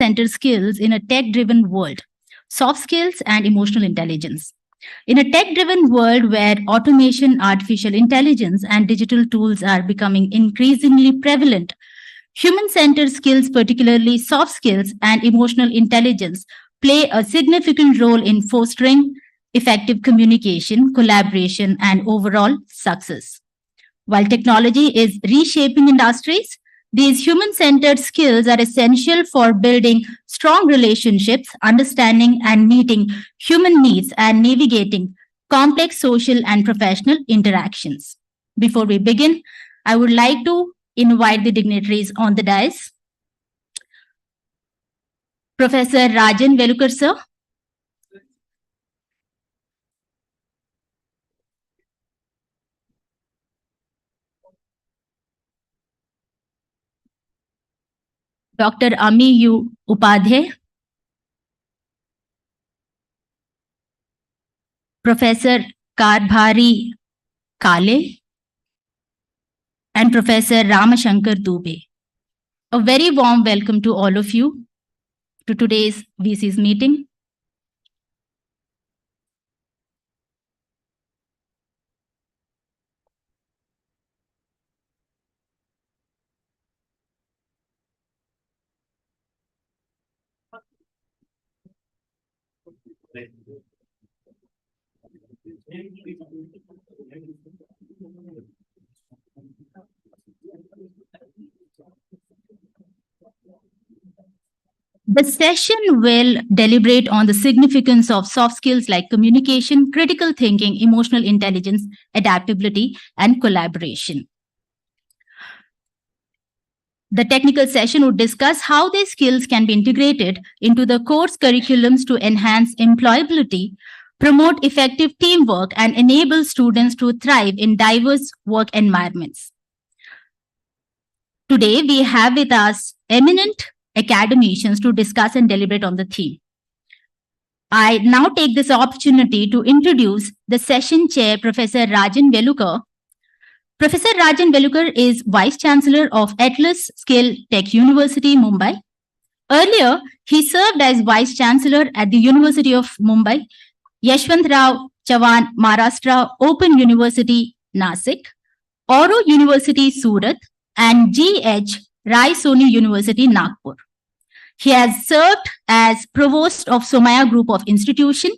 human-centered skills in a tech-driven world, soft skills and emotional intelligence. In a tech-driven world where automation, artificial intelligence, and digital tools are becoming increasingly prevalent, human-centered skills, particularly soft skills and emotional intelligence, play a significant role in fostering effective communication, collaboration, and overall success. While technology is reshaping industries, these human centered skills are essential for building strong relationships, understanding and meeting human needs, and navigating complex social and professional interactions. Before we begin, I would like to invite the dignitaries on the dais. Professor Rajan Velukar, sir. Dr. AIU Upadhyay, Professor Karbhari Kale, and Professor Ramashankar Dubey. A very warm welcome to all of you to today's VC's meeting. The session will deliberate on the significance of soft skills like communication, critical thinking, emotional intelligence, adaptability, and collaboration. The technical session would discuss how these skills can be integrated into the course curriculums to enhance employability, promote effective teamwork, and enable students to thrive in diverse work environments. Today, we have with us eminent academicians to discuss and deliberate on the theme. I now take this opportunity to introduce the session chair, Professor Rajan Velukar. Professor Rajan Velukar is Vice Chancellor of Atlas Skill Tech University, Mumbai. Earlier, he served as Vice Chancellor at the University of Mumbai, Yashwantrao Chavan Maharashtra Open University, Nasik, Oro University, Surat, and G.H. Rai Soni University, Nagpur. He has served as Provost of Somaiya Group of Institution,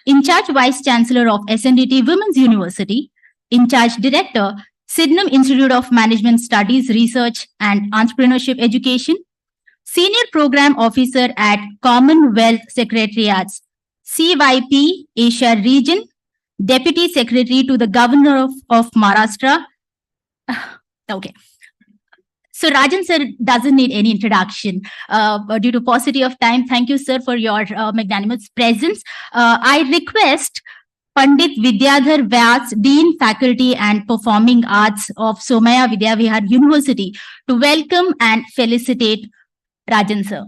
in charge Vice Chancellor of SNDT Women's University, in charge Director, Sydenham Institute of Management Studies, Research and Entrepreneurship Education, Senior Program Officer at Commonwealth Secretariat's CYP Asia Region, Deputy Secretary to the Governor of Maharashtra. Okay. So Rajan sir doesn't need any introduction due to paucity of time. Thank you, sir, for your magnanimous presence. I request Pandit Vidyadhar Vyas, Dean Faculty and Performing Arts of Somaiya Vidyavihar University, to welcome and felicitate Rajan sir.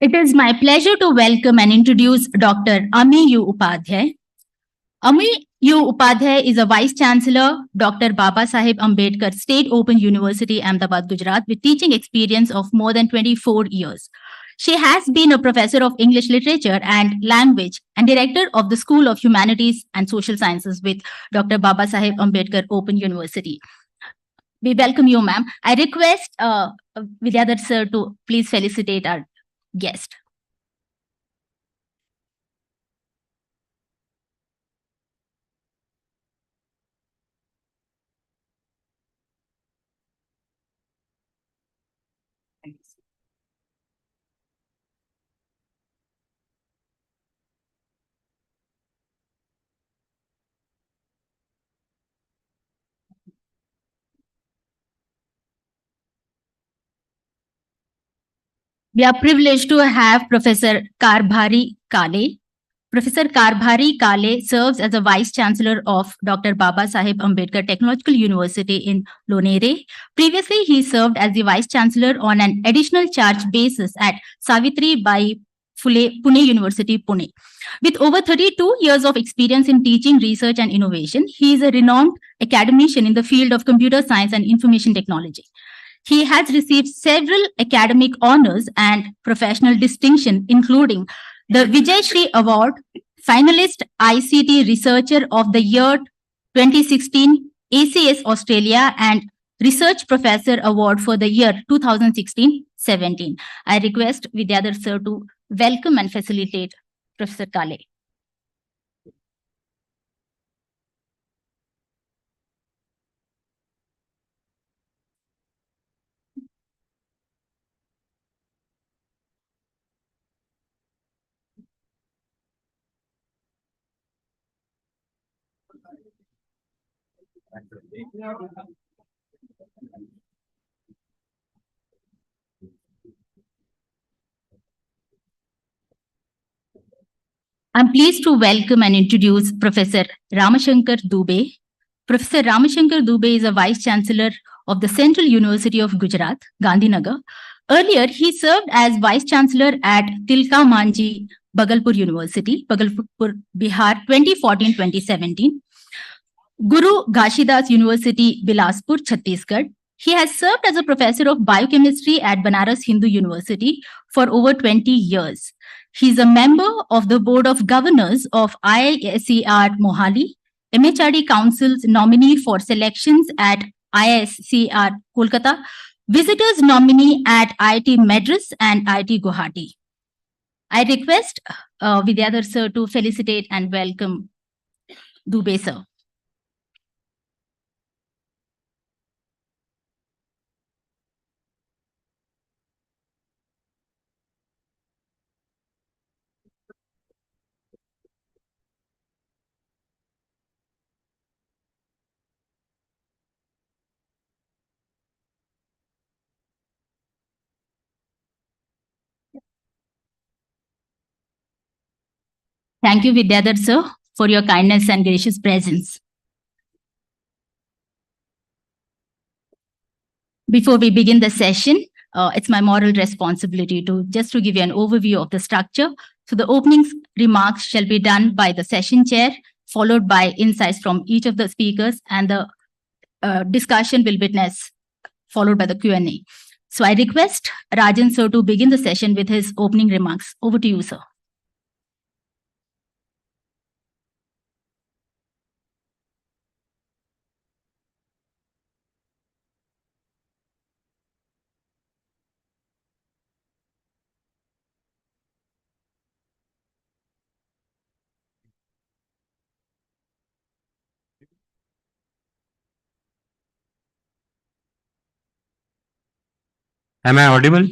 It is my pleasure to welcome and introduce Dr. AIU Upadhyay. AIU Upadhyay is a Vice Chancellor, Dr. Baba Saheb Ambedkar State Open University, Ahmedabad, Gujarat, with teaching experience of more than 24 years. She has been a professor of English literature and language and director of the School of Humanities and Social Sciences with Dr. Baba Saheb Ambedkar Open University. We welcome you, ma'am. I request Vidyadhar sir to please felicitate our guest. We are privileged to have Professor Karbhari Kale. Professor Karbhari Kale serves as a Vice Chancellor of Dr. Baba Saheb Ambedkar Technological University in Lonere. Previously, he served as the Vice Chancellor on an additional charge basis at Savitri Bai Phule Pune University, Pune. With over 32 years of experience in teaching, research, and innovation, he is a renowned academician in the field of computer science and information technology. He has received several academic honors and professional distinction, including the Vijay Shri Award, finalist ICT Researcher of the Year 2016 ACS Australia, and Research Professor Award for the year 2016-17. I request Vidyadhar sir to welcome and facilitate Professor Kale. I'm pleased to welcome and introduce Professor Ramashankar Dubey. Professor Ramashankar Dubey is a Vice Chancellor of the Central University of Gujarat, Gandhinagar. Earlier, he served as Vice Chancellor at Tilka Manji Bhagalpur University, Bhagalpur, Bihar, 2014-2017. Guru Ghashidas University, Bilaspur, Chhattisgarh. He has served as a professor of biochemistry at Banaras Hindu University for over 20 years. He is a member of the Board of Governors of IISER Mohali, MHRD Council's nominee for selections at IISER Kolkata, visitors nominee at IIT Madras and IIT Guwahati. I request Vidyadhar sir to felicitate and welcome Dubey sir. Thank you, Vidyadhar sir, for your kindness and gracious presence. Before we begin the session, it's my moral responsibility to give you an overview of the structure. So the opening remarks shall be done by the session chair, followed by insights from each of the speakers, and the discussion will witness, followed by the Q&A. So I request Rajan sir to begin the session with his opening remarks. Over to you, sir. Am I audible?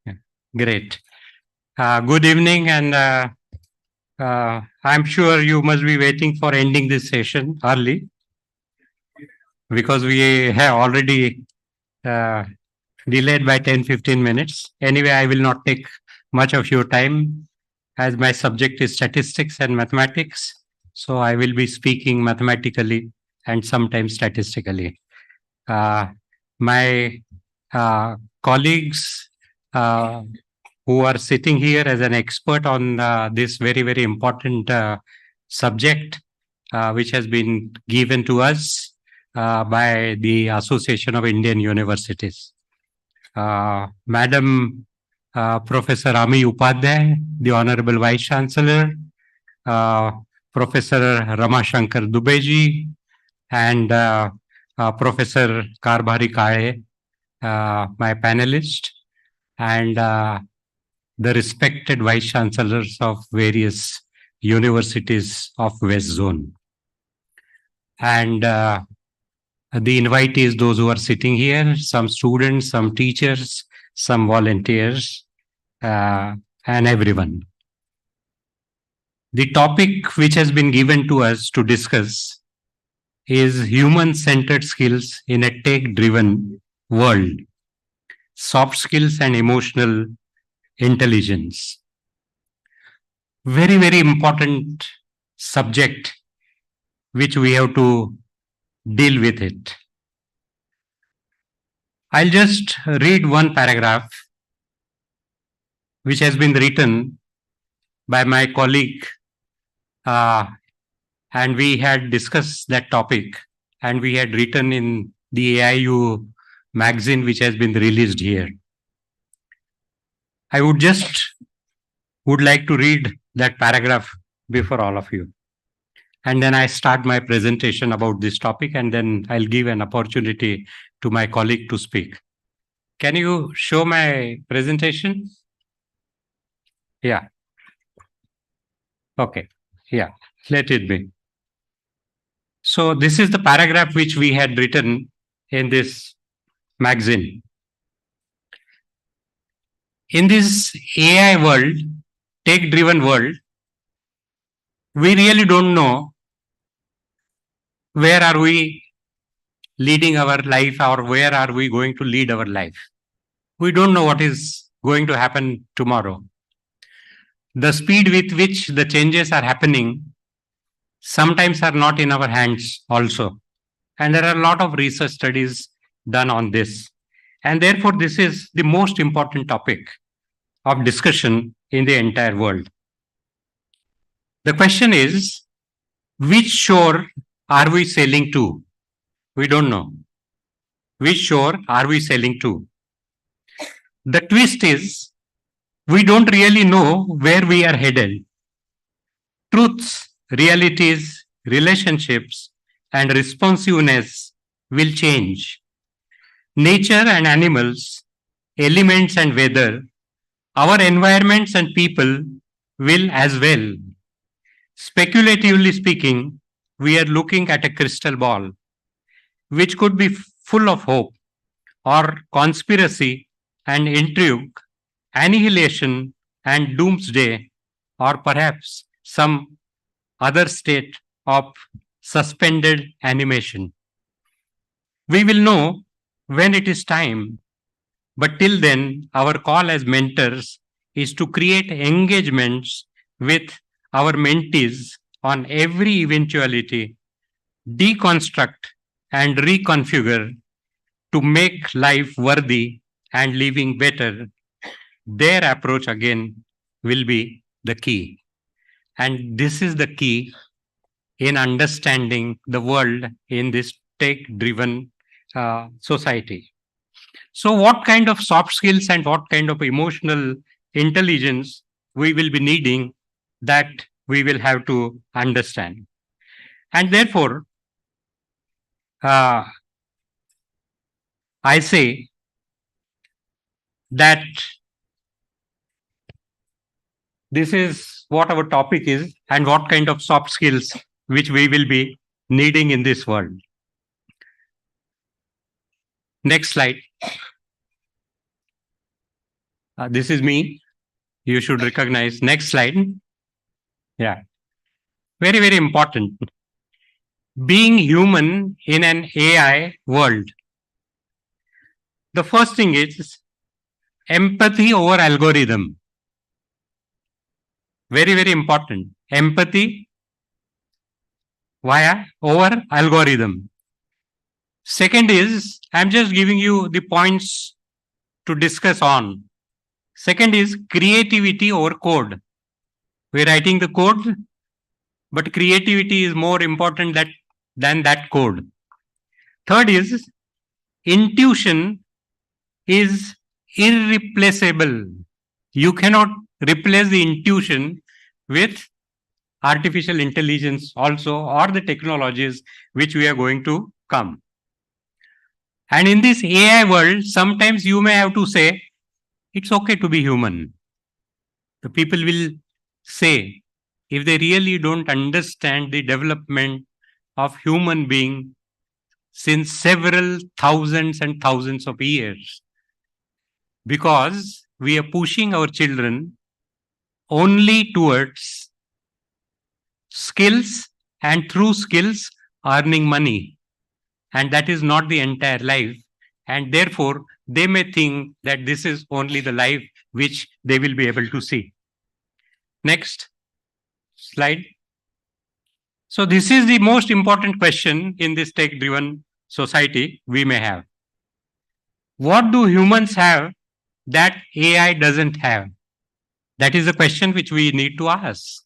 Yeah. Great. Good evening, and I'm sure you must be waiting for ending this session early because we have already delayed by 10-15 minutes. Anyway, I will not take much of your time as my subject is statistics and mathematics. So I will be speaking mathematically and sometimes statistically. My colleagues who are sitting here as an expert on this very, very important subject, which has been given to us by the Association of Indian Universities. Madam Professor Ami Upadhyay, the Honorable Vice Chancellor, Professor Ramashankar Dubeji, and Professor Karbhari Kale, my panelist, and the respected Vice Chancellors of various universities of West Zone. And the invitees, those who are sitting here, some students, some teachers, some volunteers, and everyone. The topic which has been given to us to discuss is human-centered skills in a tech-driven world, soft skills and emotional intelligence. Very, very important subject which we have to deal with it. I'll just read one paragraph which has been written by my colleague, and we had discussed that topic, and we had written in the AIU magazine which has been released here. I would like to read that paragraph before all of you. And then I start my presentation about this topic, and then I'll give an opportunity to my colleague to speak. Can you show my presentation? Yeah. Okay. Yeah. Let it be. So this is the paragraph which we had written in this magazine. In this AI world, tech-driven world, we really don't know where are we leading our life or where are we going to lead our life. We don't know what is going to happen tomorrow. The speed with which the changes are happening sometimes are not in our hands also. And there are a lot of research studies done on this. And therefore, this is the most important topic of discussion in the entire world. The question is, which shore are we sailing to? We don't know. Which shore are we sailing to? The twist is, we don't really know where we are headed. Truths, realities, relationships, and responsiveness will change. Nature and animals, elements and weather, our environments and people will as well. Speculatively speaking, we are looking at a crystal ball, which could be full of hope or conspiracy and intrigue, annihilation and doomsday, or perhaps some other state of suspended animation. We will know when it is time, but till then, our call as mentors is to create engagements with our mentees on every eventuality, deconstruct and reconfigure to make life worthy and living better. Their approach again will be the key. And this is the key in understanding the world in this tech-driven society. So what kind of soft skills and what kind of emotional intelligence we will be needing, that we will have to understand. And therefore, I say that this is what our topic is and what kind of soft skills which we will be needing in this world. Next slide. This is me. You should recognize. Next slide. Yeah. Very, very important. Being human in an AI world. The first thing is empathy over algorithm. Very, very important. Empathy over algorithm. Second is, I'm just giving you the points to discuss on. Second is creativity over code. We're writing the code, but creativity is more important than that code. Third is intuition is irreplaceable. You cannot replace the intuition with artificial intelligence also, or the technologies which we are going to come. And in this AI world, sometimes you may have to say, it's okay to be human. The people will say, if they really don't understand the development of human being since several thousands and thousands of years, because we are pushing our children only towards skills and through skills earning money. And that is not the entire life. And therefore, they may think that this is only the life which they will be able to see. Next slide. So this is the most important question in this tech-driven society we may have. What do humans have that AI doesn't have? That is a question which we need to ask.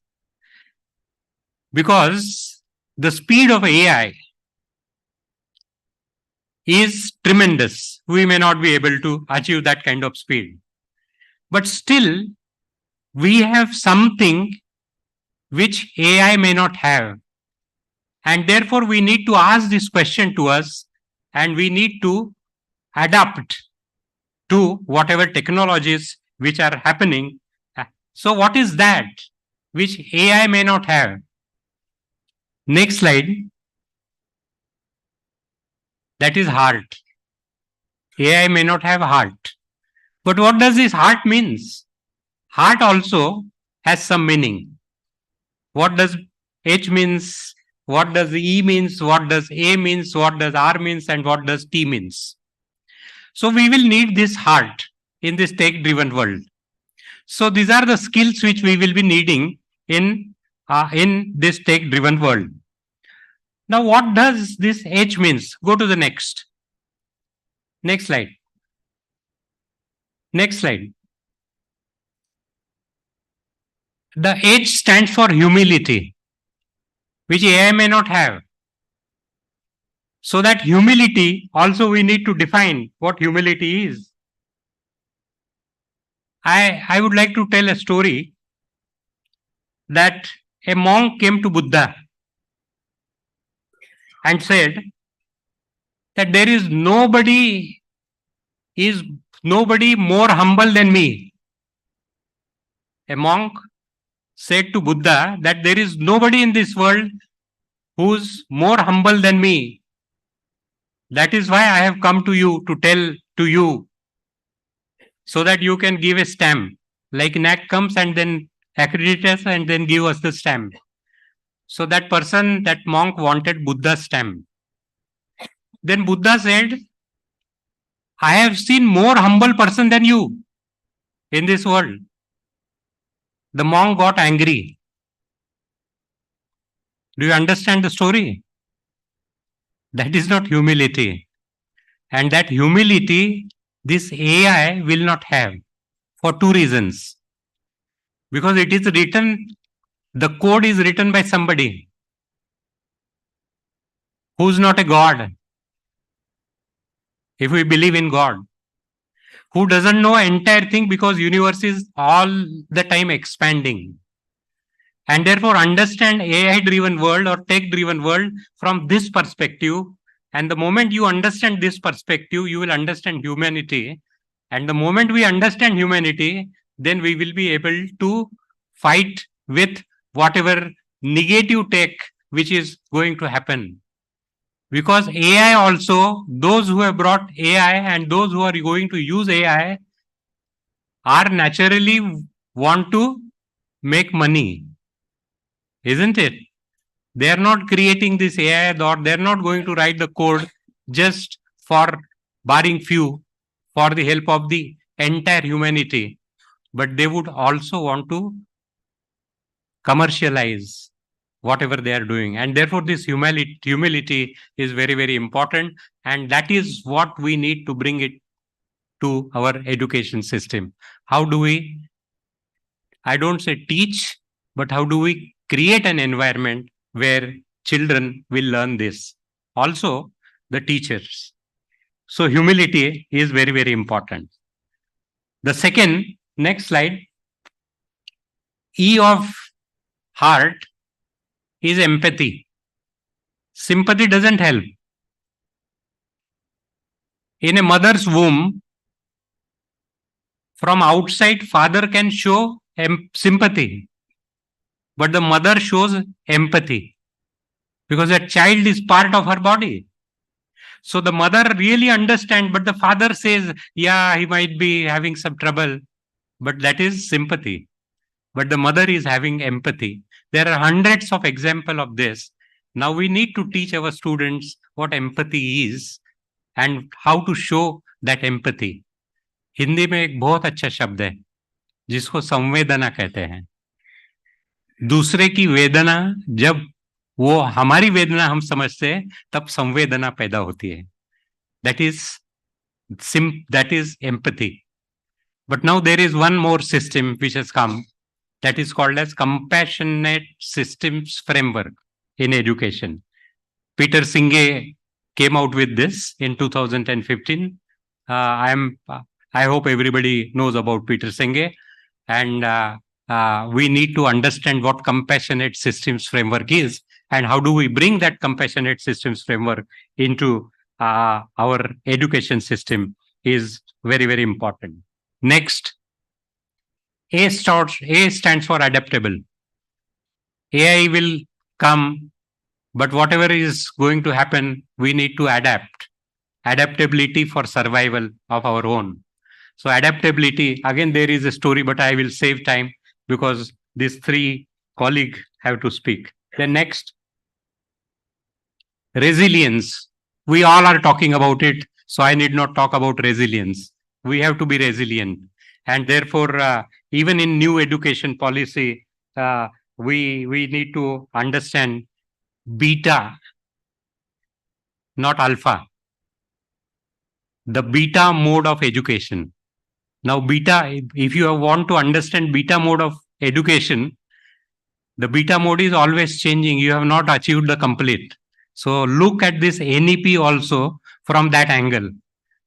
Because the speed of AI is tremendous. We may not be able to achieve that kind of speed. But still, we have something which AI may not have. And therefore, we need to ask this question to us, and we need to adapt to whatever technologies which are happening. So what is that which AI may not have? Next slide. That is heart. AI may not have heart. But what does this heart means? Heart also has some meaning. What does H means? What does E means? What does A means? What does R means? And what does T means? So we will need this heart in this tech-driven world. So these are the skills which we will be needing in this tech-driven world. Now, what does this H means? Go to the next. Next slide. Next slide. The H stands for humility, which AI may not have. So that humility, also we need to define what humility is. I would like to tell a story that a monk came to Buddha and said that there is nobody more humble than me. A monk said to Buddha that there is nobody in this world who's more humble than me. That is why I have come to you to tell to you, so that you can give a stamp. Like NAC comes and then accredit us and then give us the stamp. So that person, that monk wanted Buddha's stamp. Then Buddha said, I have seen more humble person than you in this world. The monk got angry. Do you understand the story? That is not humility. And that humility, this AI will not have for two reasons. Because it is written, the code is written by somebody who's not a God. If we believe in God, who doesn't know entire thing, because universe is all the time expanding. And therefore understand AI-driven world or tech-driven world from this perspective. And the moment you understand this perspective, you will understand humanity. And the moment we understand humanity, then we will be able to fight with whatever negative tech which is going to happen. Because AI also, those who have brought AI and those who are going to use AI are naturally want to make money. Isn't it? They are not creating this AI, or they are not going to write the code just for barring few, for the help of the entire humanity. But they would also want to commercialize whatever they are doing. And therefore, this humility is very, very important. And that is what we need to bring it to our education system. How do we, I don't say teach, but how do we create an environment where children will learn this? Also, the teachers. So humility is very, very important. The second, next slide, E of heart is empathy. Sympathy doesn't help. In a mother's womb, from outside, father can show sympathy, but the mother shows empathy because that child is part of her body. So the mother really understands, but the father says, yeah, he might be having some trouble, but that is sympathy. But the mother is having empathy. There are hundreds of examples of this. Now we need to teach our students what empathy is and how to show that empathy. Hindi में एक बहुत अच्छा शब्द है, जिसको संवेदना कहते हैं। दूसरे की वेदना, जब वो हमारी वेदना हम समझते हैं, तब संवेदना पैदा होती है। That is that is empathy. But now there is one more system which has come, that is called as compassionate systems framework in education. Peter Singh came out with this in 2015. I hope everybody knows about Peter Singh, and we need to understand what compassionate systems framework is and how do we bring that compassionate systems framework into our education system is very, very important. Next, A stands for adaptable. AI will come, but whatever is going to happen, we need to adapt. Adaptability for survival of our own. So adaptability, again, there is a story, but I will save time because these three colleagues have to speak. Then next, resilience. We all are talking about it, so I need not talk about resilience. We have to be resilient. And therefore, even in new education policy, we need to understand beta, not alpha, the beta mode of education. Now, beta, if you want to understand beta mode of education, the beta mode is always changing. You have not achieved the complete. So look at this NEP also from that angle.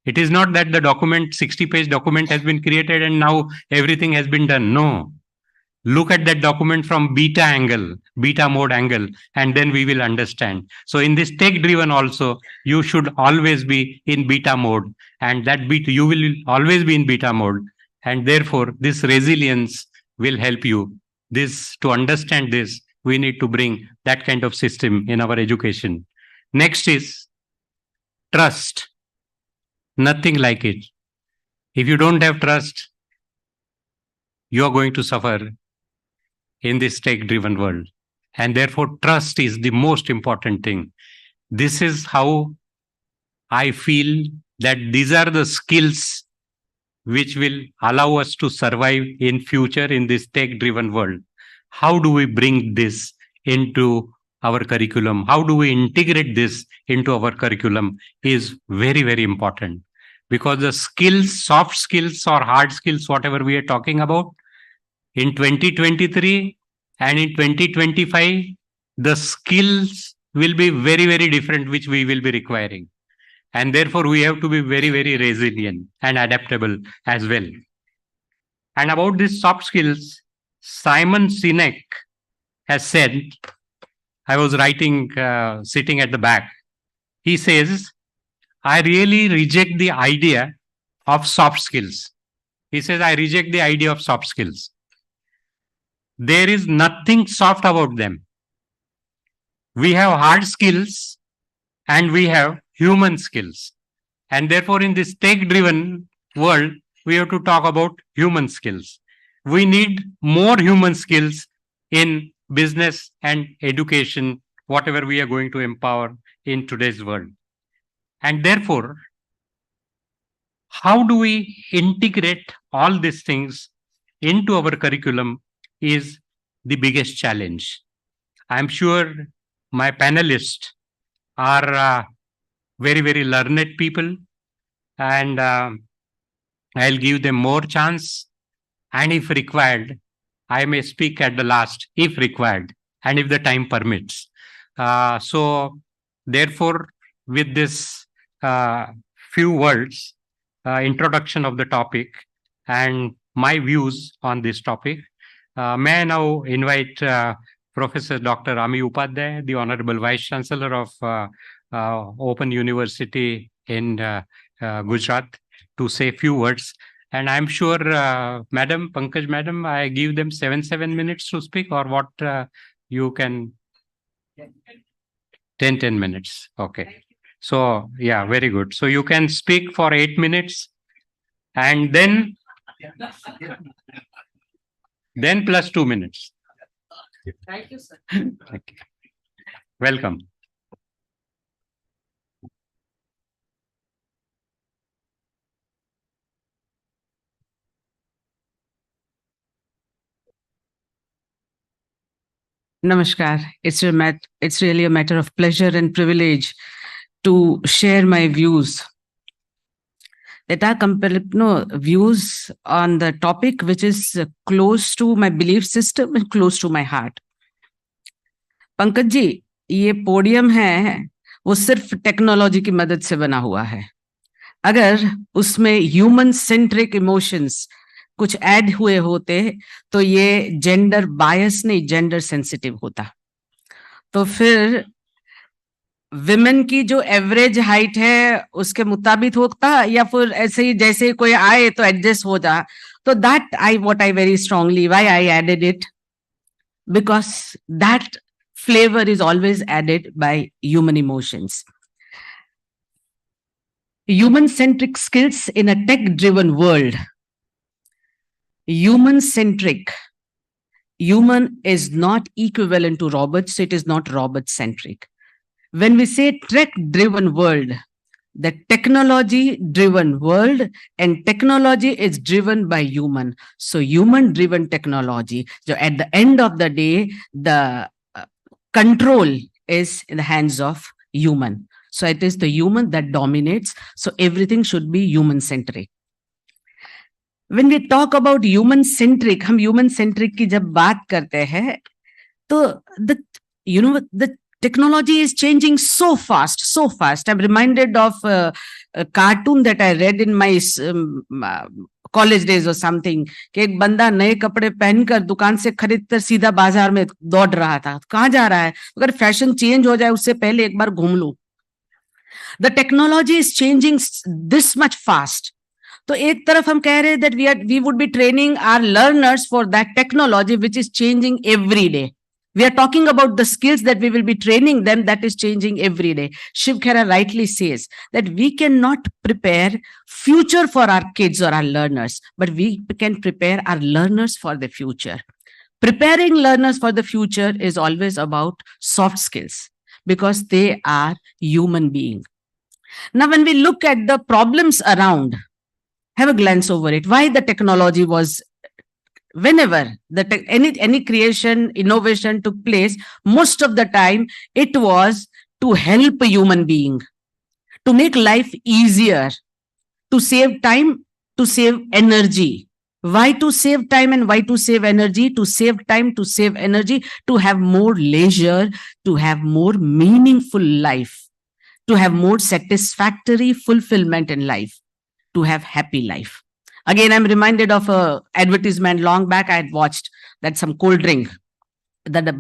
It is not that the document, 60-page document has been created and now everything has been done. No. Look at that document from beta angle, beta mode angle, and then we will understand. So in this tech driven also, you should always be in beta mode, and that beta, you will always be in beta mode. And therefore, this resilience will help you. This, to understand this, we need to bring that kind of system in our education. Next is trust. Nothing like it. If you don't have trust, you are going to suffer in this tech driven world. And therefore, trust is the most important thing. This is how I feel that these are the skills which will allow us to survive in future in this tech driven world. How do we bring this into our curriculum? How do we integrate this into our curriculum is very, very important, because the skills, soft skills or hard skills, whatever we are talking about, in 2023 and in 2025, the skills will be very, very different, which we will be requiring. And therefore, we have to be very, very resilient and adaptable as well. And about these soft skills, Simon Sinek has said, I was writing, sitting at the back. He says, I really reject the idea of soft skills. He says, I reject the idea of soft skills. There is nothing soft about them. We have hard skills and we have human skills. And therefore, in this tech driven world, we have to talk about human skills. We need more human skills in business and education, whatever we are going to empower in today's world. And therefore, how do we integrate all these things into our curriculum is the biggest challenge. I'm sure my panelists are very, very learned people, and I'll give them more chance. And if required, I may speak at the last, if required, and if the time permits. So, therefore, with this few words, introduction of the topic and my views on this topic, may I now invite Professor Dr. Ami Upadhyay, the Honorable Vice Chancellor of Open University in Gujarat, to say a few words. And I'm sure, Madam, Pankaj Madam, I give them 7 minutes to speak, or what you can? 10 minutes. Okay. So, yeah, very good. So you can speak for 8 minutes and then plus 2 minutes. Thank you, sir. Thank you. Welcome. Namaskar. It's really a matter of pleasure and privilege to share my views. That are views on the topic which is close to my belief system and close to my heart. Pankaj ji, ये podium है वो सिर्फ technology की मदद से बना हुआ है. अगर उसमें ह्यूमन सेंट्रिक इमोशंस कुछ ऐड हुए होते तो ये जेंडर बायस नहीं, जेंडर सेंसिटिव होता. तो फिर विमेन की जो एवरेज हाइट है उसके मुताबिक होता या फिर ऐसे ही जैसे कोई आए तो एडजस्ट हो जा. तो that I very strongly why I added it, because that flavor is always added by human emotions. Human-centric skills in a tech-driven world. Human-centric. Human is not equivalent to robots, so it is not robot-centric. When we say tech-driven world, the technology-driven world, and technology is driven by human. So human-driven technology. So at the end of the day, the control is in the hands of human. So it is the human that dominates. So everything should be human centric. When we talk about human centric, हम human centric की जब बात करते हैं, तो the technology is changing so fast, so fast. I'm reminded of a cartoon that I read in my college days और something कि एक बंदा नए कपड़े पहनकर दुकान से खरीदकर सीधा बाजार में दौड़ रहा था. कहाँ जा रहा है? अगर फैशन चेंज हो जाए उससे पहले एक बार घूम लो. The technology is changing this much fast. तो एक तरफ हम कह रहे हैं that we would be training our learners for that technology which is changing every day. We are talking about the skills that we will be training them that is changing every day. Shiv Khera rightly says that we cannot prepare future for our kids or our learners, but we can prepare our learners for the future. Preparing learners for the future is always about soft skills because they are human beings. Now, when we look at the problems around, have a glance over it. Why the technology was whenever any creation, innovation took place, most of the time it was to help a human being, to make life easier, to save time, to save energy. Why to save time and why to save energy? To save time, to save energy, to have more leisure, to have more meaningful life, to have more satisfactory fulfillment in life, to have happy life. Again, I'm reminded of a advertisement long back I had watched, that some cold drink, that the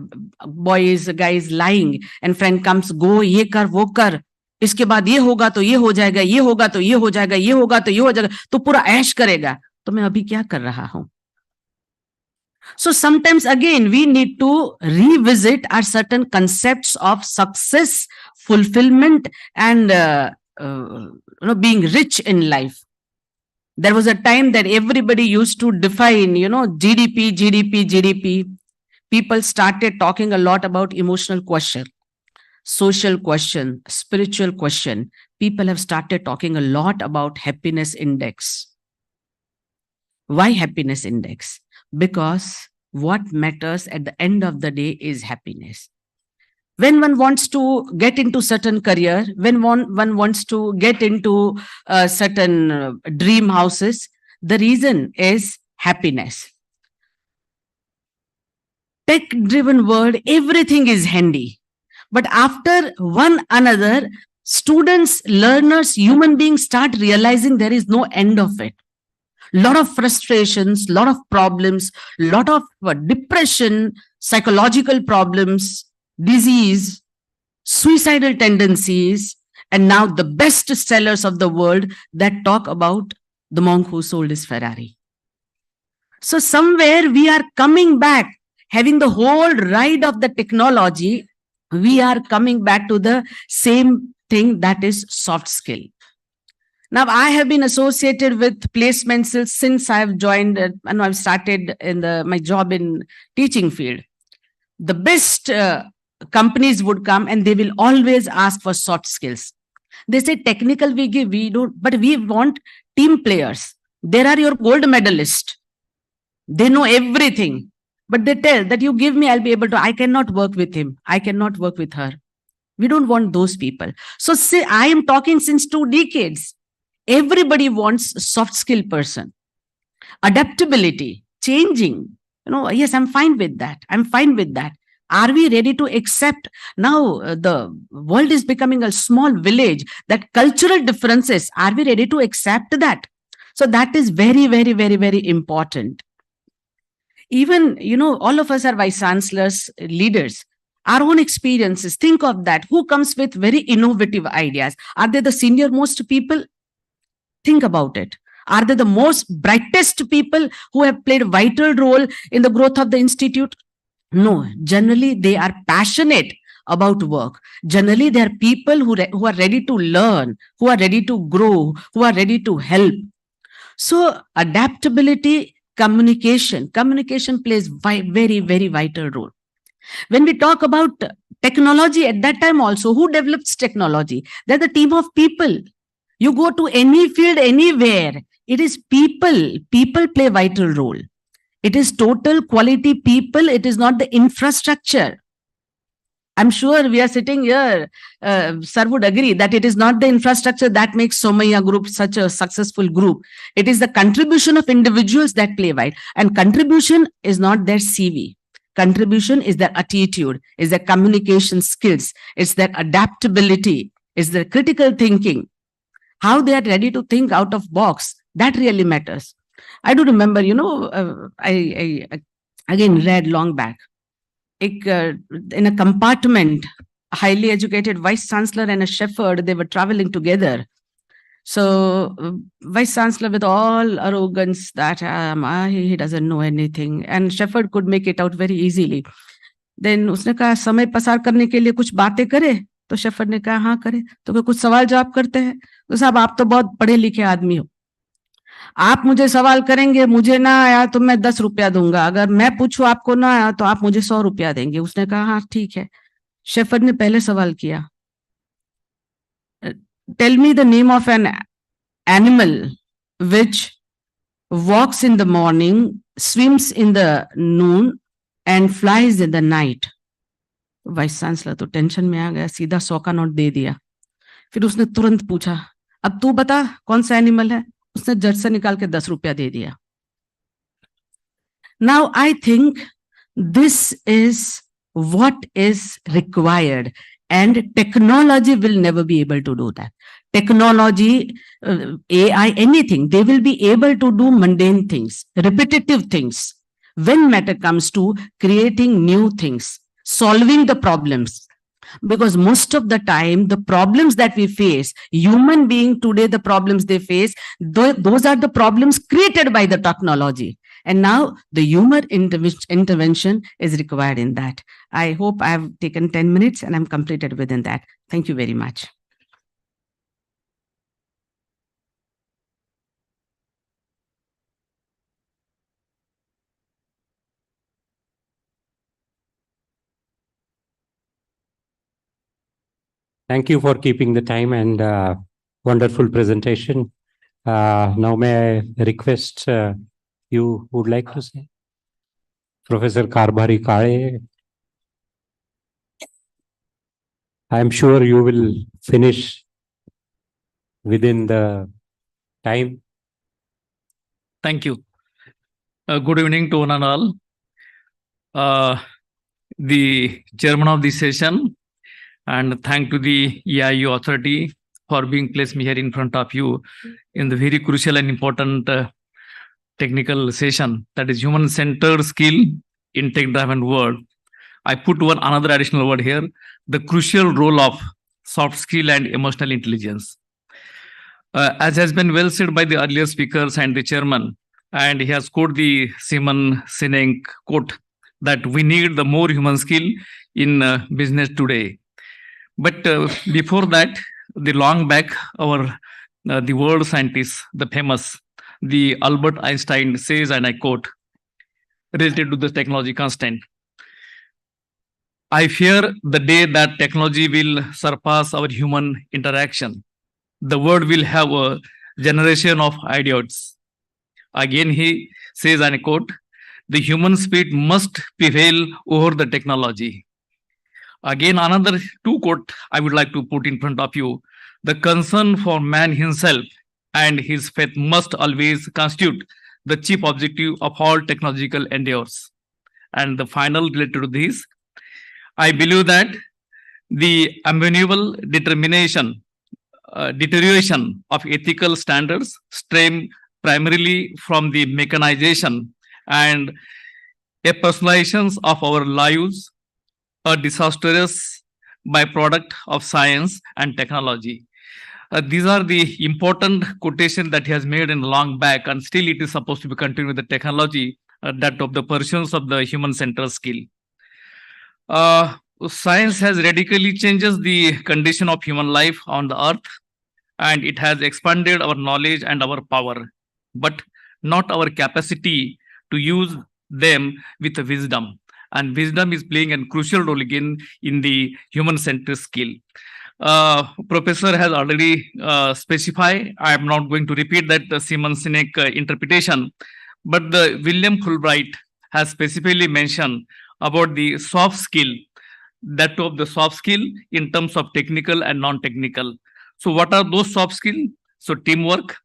guy is lying and friend comes, go ye kar wo kar, इसके बाद ये होगा तो ये हो जाएगा, ये होगा तो ये हो जाएगा, ये होगा तो ये हो जाएगा, तो पूरा ऐश करेगा. तो मैं अभी क्या कर रहा हूं? So sometimes again we need to revisit our certain concepts of success, fulfillment, and being rich in life. There was a time that everybody used to define, GDP, GDP, GDP. People started talking a lot about emotional question, social question, spiritual question. People have started talking a lot about happiness index. Why happiness index? Because what matters at the end of the day is happiness. When one wants to get into certain career, when one wants to get into certain dream houses, the reason is happiness. Tech-driven world, everything is handy. But after one another, students, learners, human beings start realizing there is no end of it. Lot of frustrations, lot of problems, lot of depression, psychological problems, disease, suicidal tendencies, and now the best sellers of the world that talk about the monk who sold his Ferrari. So somewhere we are coming back, having the whole ride of the technology, we are coming back to the same thing, that is soft skill. Now, I have been associated with placements since I have joined and I've started in my job in teaching field. The best companies would come and they will always ask for soft skills. They say technical we give, we don't, but we want team players. There are your gold medalists. They know everything. But they tell that you give me, I'll be able to. I cannot work with him. I cannot work with her. We don't want those people. So say, I am talking since 2 decades. Everybody wants a soft skill person. Adaptability, changing. Yes, I'm fine with that. I'm fine with that. Are we ready to accept? Now the world is becoming a small village, that cultural differences, are we ready to accept that? So that is very, very, very, very important. Even, all of us are vice chancellors, leaders. Our own experiences, think of that. Who comes with very innovative ideas? Are they the senior most people? Think about it. Are they the most brightest people who have played a vital role in the growth of the institute? No, generally they are passionate about work. Generally, they are people who are ready to learn, who are ready to grow, who are ready to help. So adaptability, communication plays very, very vital role. When we talk about technology, at that time also, who develops technology? They're the team of people. You go to any field, anywhere, it is people. People play vital role. It is total quality people. It is not the infrastructure. I'm sure we are sitting here, sir would agree that it is not the infrastructure that makes Somaiya group such a successful group. It is the contribution of individuals that play vital. And contribution is not their CV. Contribution is their attitude, is their communication skills, it's their adaptability, it's their critical thinking, how they are ready to think out of box. That really matters. I do remember, I again read long back. In a compartment, a highly educated vice chancellor and a shepherd, they were traveling together. So vice chancellor with all arrogance that he doesn't know anything, and shepherd could make it out very easily. Then उसने कहा समय पसार करने के लिए कुछ बातें करे, तो शेफर्ड ने कहा हाँ करे, तो कुछ सवाल जवाब करते हैं। तो साहब आप तो बहुत पढ़े लिखे आदमी हो, आप मुझे सवाल करेंगे, मुझे ना आया तो मैं 10 रुपया दूंगा, अगर मैं पूछूं आपको ना आया तो आप मुझे 100 रुपया देंगे। उसने कहा हाँ ठीक है। शेफर्ड ने पहले सवाल किया, tell me the name of an animal which walks in the morning, swims in the noon and flies in the night. Vice chancellor तो टेंशन में आ गया, सीधा 100 का नोट दे दिया। फिर उसने तुरंत पूछा, अब तू बता कौन सा एनिमल है? उसने जट से निकाल के 10 रुपया दे दिया। Now I think this is what is required, and technology will never be able to do that. Technology, AI, anything, they will be able to do mundane things, repetitive things. When matter comes to creating new things, solving the problems, because most of the time, the problems that we face, human being today, the problems they face, those are the problems created by the technology. And now the human intervention is required in that. I hope I have taken 10 minutes and I'm completed within that. Thank you very much. Thank you for keeping the time and wonderful presentation. Now may I request you would like to say? Professor Karbhari Kale. I am sure you will finish within the time. Thank you. Good evening to one and all. The chairman of this session, and thank to the AIU authority for being placed me here in front of you in the very crucial and important technical session, that is human-centered skill in tech-driven world. I put another additional word here, the crucial role of soft skill and emotional intelligence. As has been well said by the earlier speakers and the chairman, and he has quoted the Simon Sinek quote that we need the more human skill in business today. But before that, the long back, the world scientist, the famous, the Albert Einstein says, and I quote, related to the technology constant, I fear the day that technology will surpass our human interaction. The world will have a generation of idiots. Again, he says, and I quote, the human spirit must prevail over the technology. Again, another two quote I would like to put in front of you. The concern for man himself and his faith must always constitute the chief objective of all technological endeavors. And the final related to this, I believe that the amenable deterioration of ethical standards stem primarily from the mechanization and a personalization of our lives, a disastrous byproduct of science and technology. These are the important quotation that he has made in long back, and still it is supposed to be continued with the technology that of the pursuance of the human-centered skill. Science has radically changes the condition of human life on the earth, and it has expanded our knowledge and our power, but not our capacity to use them with wisdom. And wisdom is playing a crucial role again in the human-centered skill. Professor has already specified. I am not going to repeat that Simon Sinek interpretation, but the William Fulbright has specifically mentioned about the soft skill, that of the soft skill in terms of technical and non-technical. So what are those soft skills? So teamwork,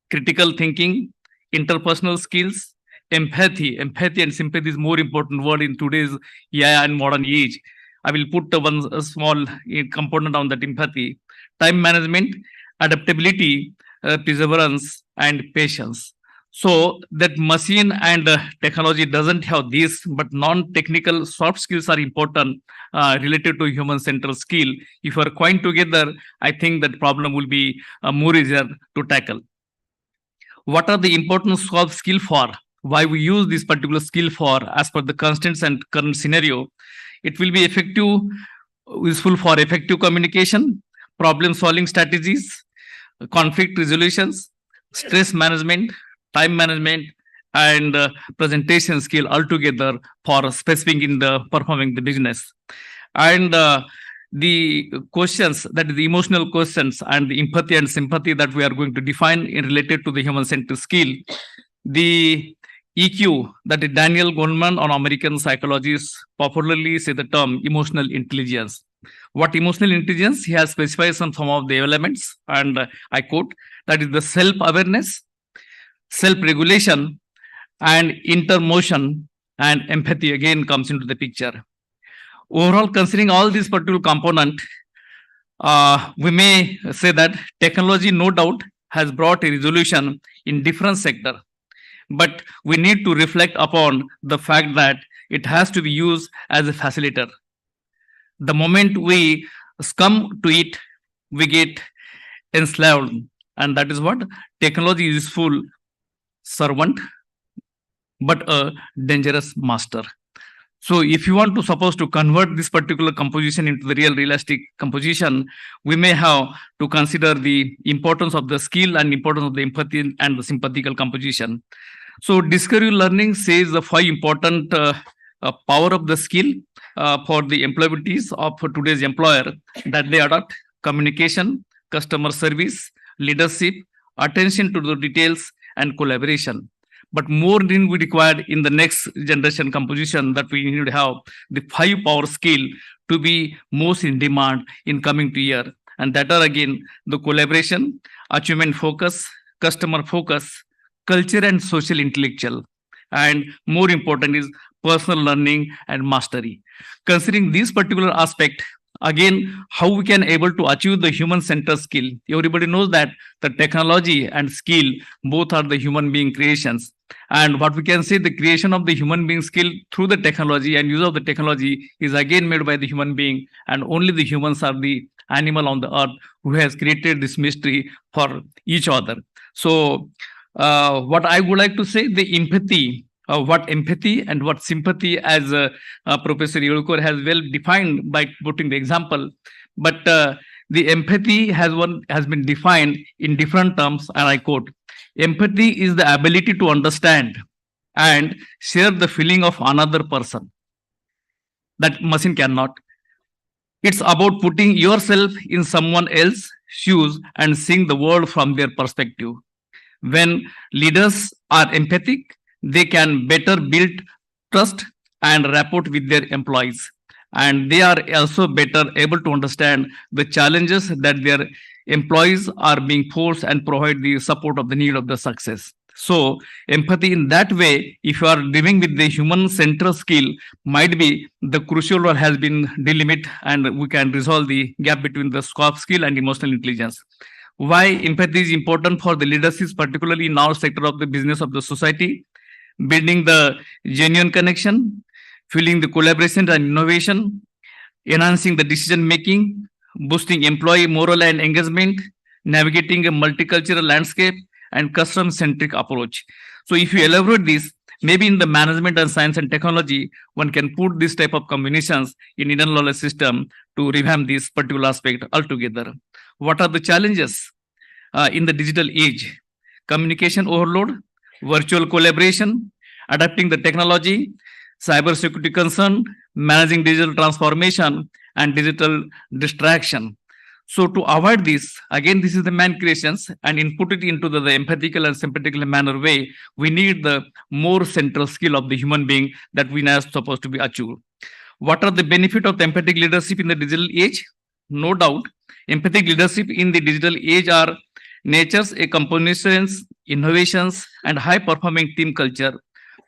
critical thinking, interpersonal skills, empathy. Empathy and sympathy is more important word in today's AI and modern age. I will put one small component on that: empathy, time management, adaptability, perseverance, and patience. So that machine and technology doesn't have this, but non-technical soft skills are important related to human-centered skill. If you are coined together, I think that problem will be more easier to tackle. What are the important soft skill for? Why we use this particular skill for, as per the constraints and current scenario? It will be effective, useful for effective communication, problem-solving strategies, conflict resolutions, stress management, time management, and presentation skill altogether for specific in the performing the business. And the questions, that is the emotional questions and the empathy and sympathy that we are going to define in related to the human-centered skill. The EQ, that is Daniel Goleman on American psychologists popularly say the term emotional intelligence. What emotional intelligence? He has specified some of the elements, and I quote, that is the self-awareness, self-regulation, and intermotion, and empathy again comes into the picture. Overall, considering all these particular components, we may say that technology no doubt has brought a resolution in different sectors. But we need to reflect upon the fact that it has to be used as a facilitator. The moment we succumb to it, we get enslaved. And that is what technology is useful servant, but a dangerous master. So if you want to suppose to convert this particular composition into the real realistic composition, we may have to consider the importance of the skill and importance of the empathy and the sympathical composition. So discovery learning says the 5 important power of the skill for the employabilities of today's employer, that they adopt: communication, customer service, leadership, attention to the details, and collaboration. But more than we required in the next generation composition, that we need to have the 5 power skill to be most in demand in coming to year. And that are again the collaboration, achievement focus, customer focus, culture and social intellectual. And more important is personal learning and mastery. Considering this particular aspect, again, how we can able to achieve the human-centered skill. Everybody knows that the technology and skill both are the human being creations. And what we can say, the creation of the human being skill through the technology and use of the technology is again made by the human being, and only the humans are the animal on the earth who has created this mystery for each other. So what I would like to say, the empathy, what empathy and what sympathy, as Professor Yolkor has well defined by putting the example, but the empathy has been defined in different terms, and I quote: empathy is the ability to understand and share the feeling of another person. That machine cannot. It's about putting yourself in someone else's shoes and seeing the world from their perspective. When leaders are empathic, they can better build trust and rapport with their employees. And they are also better able to understand the challenges that their employees are being forced and provide the support of the need of the success. So empathy in that way, if you are living with the human central skill, might be the crucial role has been delimit, and we can resolve the gap between the soft skill and emotional intelligence. Why empathy is important for the leadership, particularly in our sector of the business of the society? Building the genuine connection, fueling the collaboration and innovation, enhancing the decision making, boosting employee morale and engagement, navigating a multicultural landscape, and custom centric approach. So, if you elaborate this, maybe in the management and science and technology, one can put this type of combinations in Indian knowledge system to revamp this particular aspect altogether. What are the challenges in the digital age? Communication overload, virtual collaboration, adapting the technology, cybersecurity concern, managing digital transformation, and digital distraction. So to avoid this, again, this is the man creations and input it into the empathical and sympathetical manner way. We need the more central skill of the human being that we are supposed to be achieved. What are the benefit of empathic leadership in the digital age? No doubt, empathic leadership in the digital age are nature's a combinations, innovations, and high performing team culture,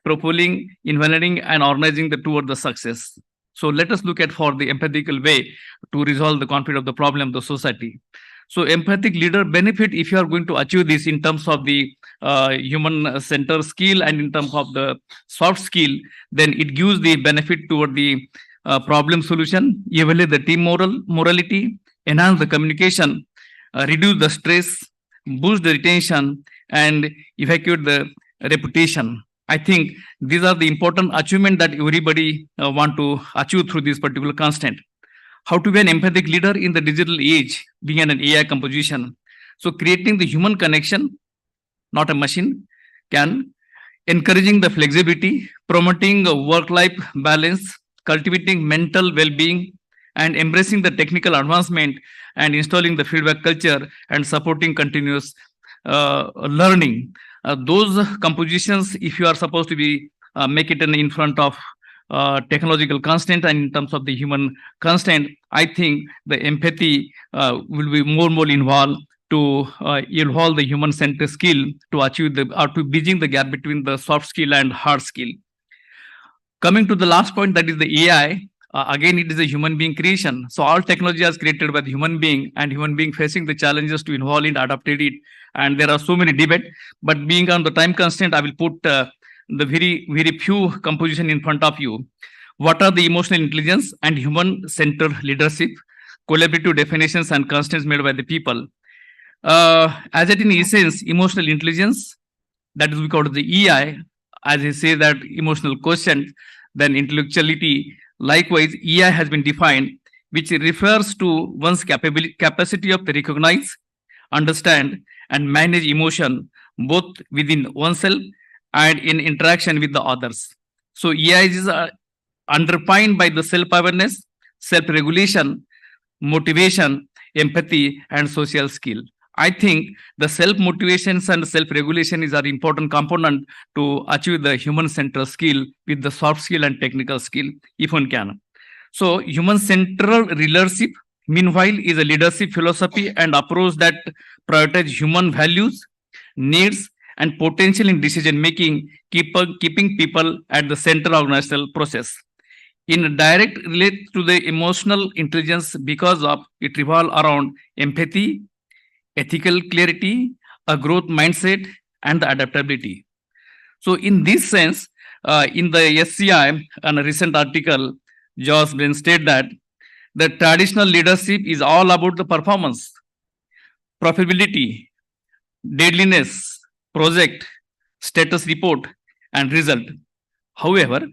propelling, involving, and organizing the toward the success. So let us look at for the empathical way to resolve the conflict of the problem of the society. So empathic leader benefit if you are going to achieve this in terms of the human center skill and in terms of the soft skill, then it gives the benefit toward the problem solution, evaluate the team morality, enhance the communication, reduce the stress, boost the retention, and evacuate the reputation. I think these are the important achievements that everybody want to achieve through this particular constant. How to be an empathic leader in the digital age, being an AI composition. So creating the human connection, not a machine, can encouraging the flexibility, promoting work-life balance, cultivating mental well-being, and embracing the technical advancement and installing the feedback culture and supporting continuous learning. Those compositions, if you are supposed to be make it in front of technological constant and in terms of the human constant, I think the empathy will be more involved to evolve the human centered skill to achieve the or to bridging the gap between the soft skill and hard skill. Coming to the last point, that is the AI. Again, it is a human being creation. So all technology is created by the human being, and human being facing the challenges to involve it, adapted it. And there are so many debate, but being on the time constraint, I will put the very few composition in front of you. What are the emotional intelligence and human centered leadership, collaborative definitions and constants made by the people? As it in essence, emotional intelligence, that is we call it the EI, as I say that emotional quotient, then intellectuality. Likewise, EI has been defined, which refers to one's capacity of to recognize, understand, and manage emotion both within oneself and in interaction with the others. So EI is underpinned by the self-awareness, self-regulation, motivation, empathy, and social skill. I think the self-motivations and self-regulation is an important component to achieve the human-centered skill with the soft skill and technical skill, if one can. So human-centered leadership, meanwhile, is a leadership philosophy and approach that prioritize human values, needs, and potential in decision-making, keeping people at the center of organizational process. In direct relate to the emotional intelligence because of it revolve around empathy, ethical clarity, a growth mindset, and the adaptability. So in this sense, in the SCI, and a recent article, Josh Brent stated that the traditional leadership is all about the performance, profitability, deadliness, project, status report, and result. However,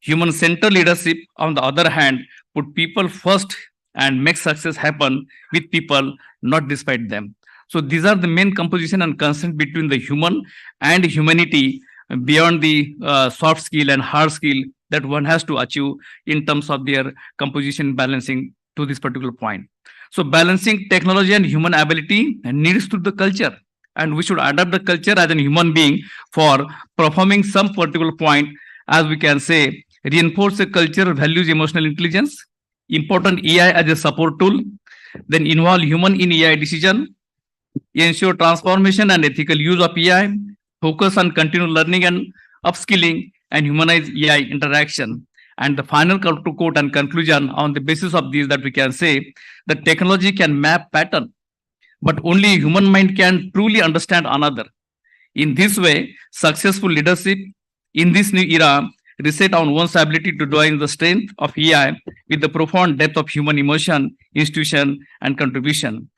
human-centered leadership, on the other hand, put people first and make success happen with people, not despite them. So these are the main composition and consent between the human and humanity beyond the soft skill and hard skill that one has to achieve in terms of their composition balancing to this particular point. So balancing technology and human ability needs to the culture and we should adapt the culture as a human being for performing some particular point, as we can say, reinforce the culture, values, emotional intelligence, important AI as a support tool, then involve human in AI decision, ensure transformation and ethical use of AI, focus on continual learning and upskilling, and humanize AI interaction. And the final quote and conclusion on the basis of these that we can say that technology can map pattern, but only human mind can truly understand another. In this way, successful leadership in this new era reset on one's ability to join the strength of AI with the profound depth of human emotion, institution, and contribution.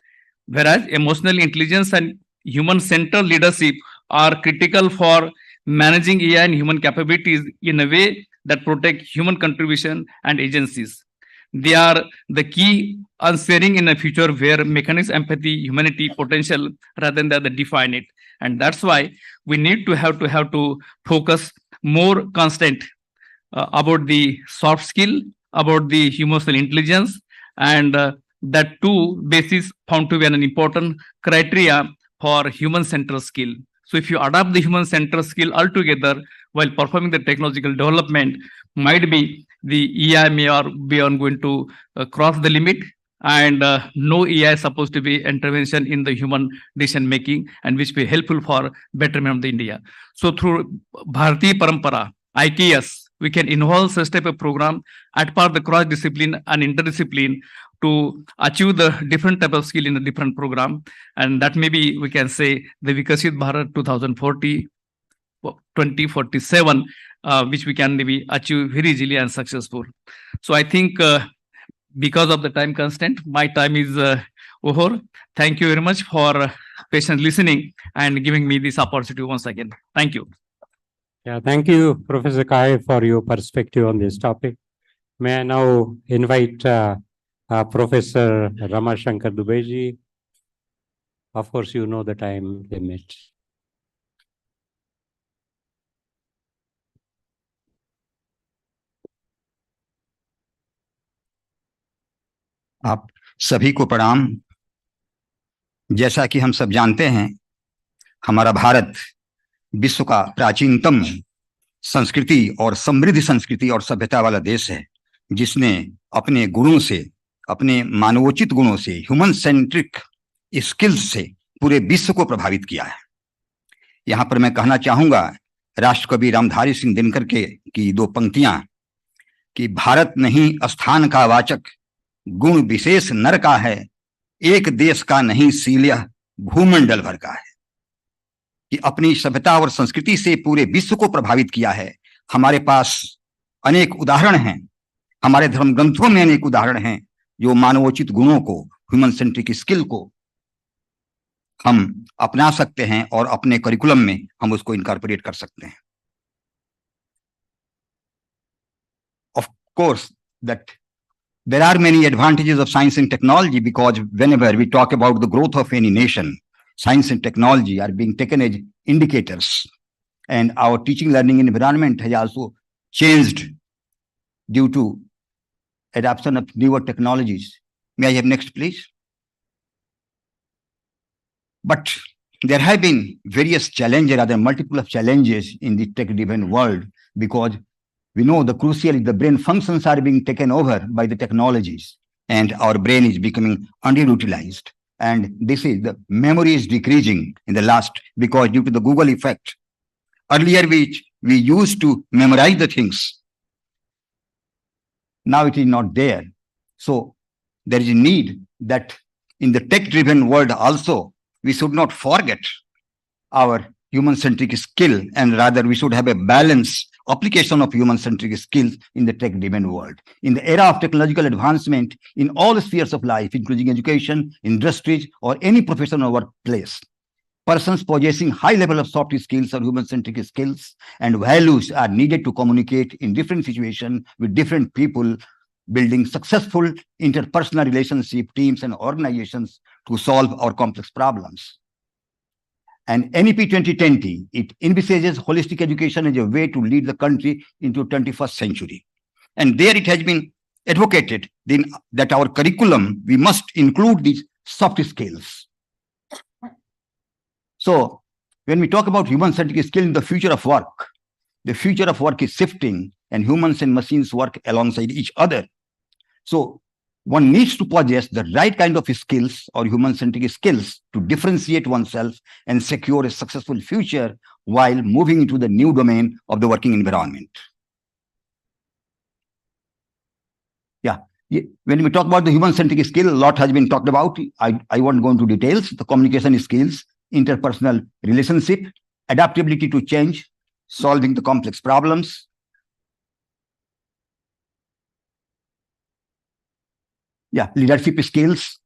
Whereas emotional intelligence and human-centered leadership are critical for managing AI and human capabilities in a way that protect human contribution and agencies. They are the key on sharing in a future where mechanics, empathy, humanity, potential rather than the define it. And that's why we need to have to focus more constant about the soft skill, about the emotional intelligence, and that two basis found to be an important criteria for human-centered skill. So if you adopt the human-centered skill altogether while performing the technological development, might be the AI may or be on going to cross the limit, and no AI is supposed to be intervention in the human decision making, and which be helpful for betterment of the India. So through Bharati Parampara, IKS, we can involve such type of program at part the cross discipline and interdiscipline to achieve the different type of skill in a different program. And that maybe we can say the Vikasit Bharat 2047, which we can maybe achieve very easily and successful. So I think because of the time constraint, my time is over. Thank you very much for patient listening and giving me this opportunity once again. Thank you. Yeah, thank you, Professor Kai, for your perspective on this topic. May I now invite Professor Ramashankar Dubeji. Of course, you know the time limit. आप सभी को प्रणाम। जैसा कि हम सब जानते हैं, हमारा भारत विश्व का प्राचीनतम संस्कृति और समृद्ध संस्कृति और सभ्यता वाला देश है, जिसने अपने गुणों से, अपने मानवोचित गुणों से, ह्यूमन सेंट्रिक स्किल्स से पूरे विश्व को प्रभावित किया है। यहां पर मैं कहना चाहूंगा राष्ट्रकवि रामधारी सिंह दिनकर की दो पंक्तियां कि भारत नहीं स्थान का वाचक, गुण विशेष नर का है, एक देश का नहीं सील भूमंडल भर का है, कि अपनी सभ्यता और संस्कृति से पूरे विश्व को प्रभावित किया है। हमारे पास अनेक उदाहरण हैं, हमारे धर्म ग्रंथों में अनेक उदाहरण हैं जो मानवोचित गुणों को, ह्यूमन सेंट्रिक स्किल को हम अपना सकते हैं और अपने करिकुलम में हम उसको इनकॉर्पोरेट कर सकते हैं। Of course that there are many advantages of science and technology, because whenever we talk about the growth of any nation, science and technology are being taken as indicators. And our teaching learning environment has also changed due to adoption of newer technologies. May I have next, please? But there have been various challenges, rather multiple of challenges in the tech-driven world, because we know the crucial is the brain functions are being taken over by the technologies, and our brain is becoming underutilized. And this is the memory is decreasing in the last, because due to the Google effect. Earlier we used to memorize the things. Now it is not there. So there is a need that in the tech-driven world also, we should not forget our human-centric skill, and rather we should have a balanced application of human-centric skills in the tech-driven world. In the era of technological advancement in all spheres of life, including education, industries, or any profession or workplace, persons possessing high level of soft skills or human-centric skills and values are needed to communicate in different situations with different people, building successful interpersonal relationship, teams, and organizations to solve our complex problems. And NEP 2020, it envisages holistic education as a way to lead the country into 21st century. And there it has been advocated that our curriculum, we must include these soft skills. So when we talk about human-centric skill in the future of work is shifting, and humans and machines work alongside each other. So one needs to possess the right kind of skills or human-centric skills to differentiate oneself and secure a successful future while moving into the new domain of the working environment. Yeah. When we talk about the human-centric skill, a lot has been talked about. I won't go into details. The communication skills, interpersonal relationship, adaptability to change, solving the complex problems. Yeah, leadership skills,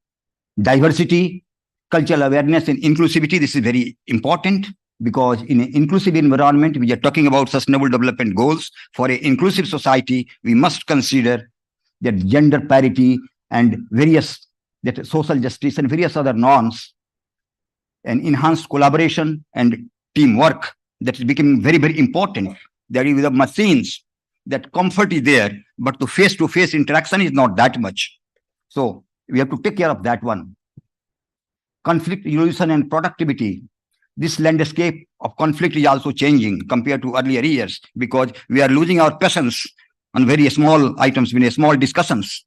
diversity, cultural awareness, and inclusivity. This is very important because in an inclusive environment, we are talking about sustainable development goals. For an inclusive society, we must consider that gender parity and that social justice and various other norms and enhanced collaboration and teamwork that is becoming very, very important. That is with the machines, that comfort is there, but the face-to-face interaction is not that much. So we have to take care of that one. Conflict resolution and productivity. This landscape of conflict is also changing compared to earlier years because we are losing our patience on very small items, in small discussions.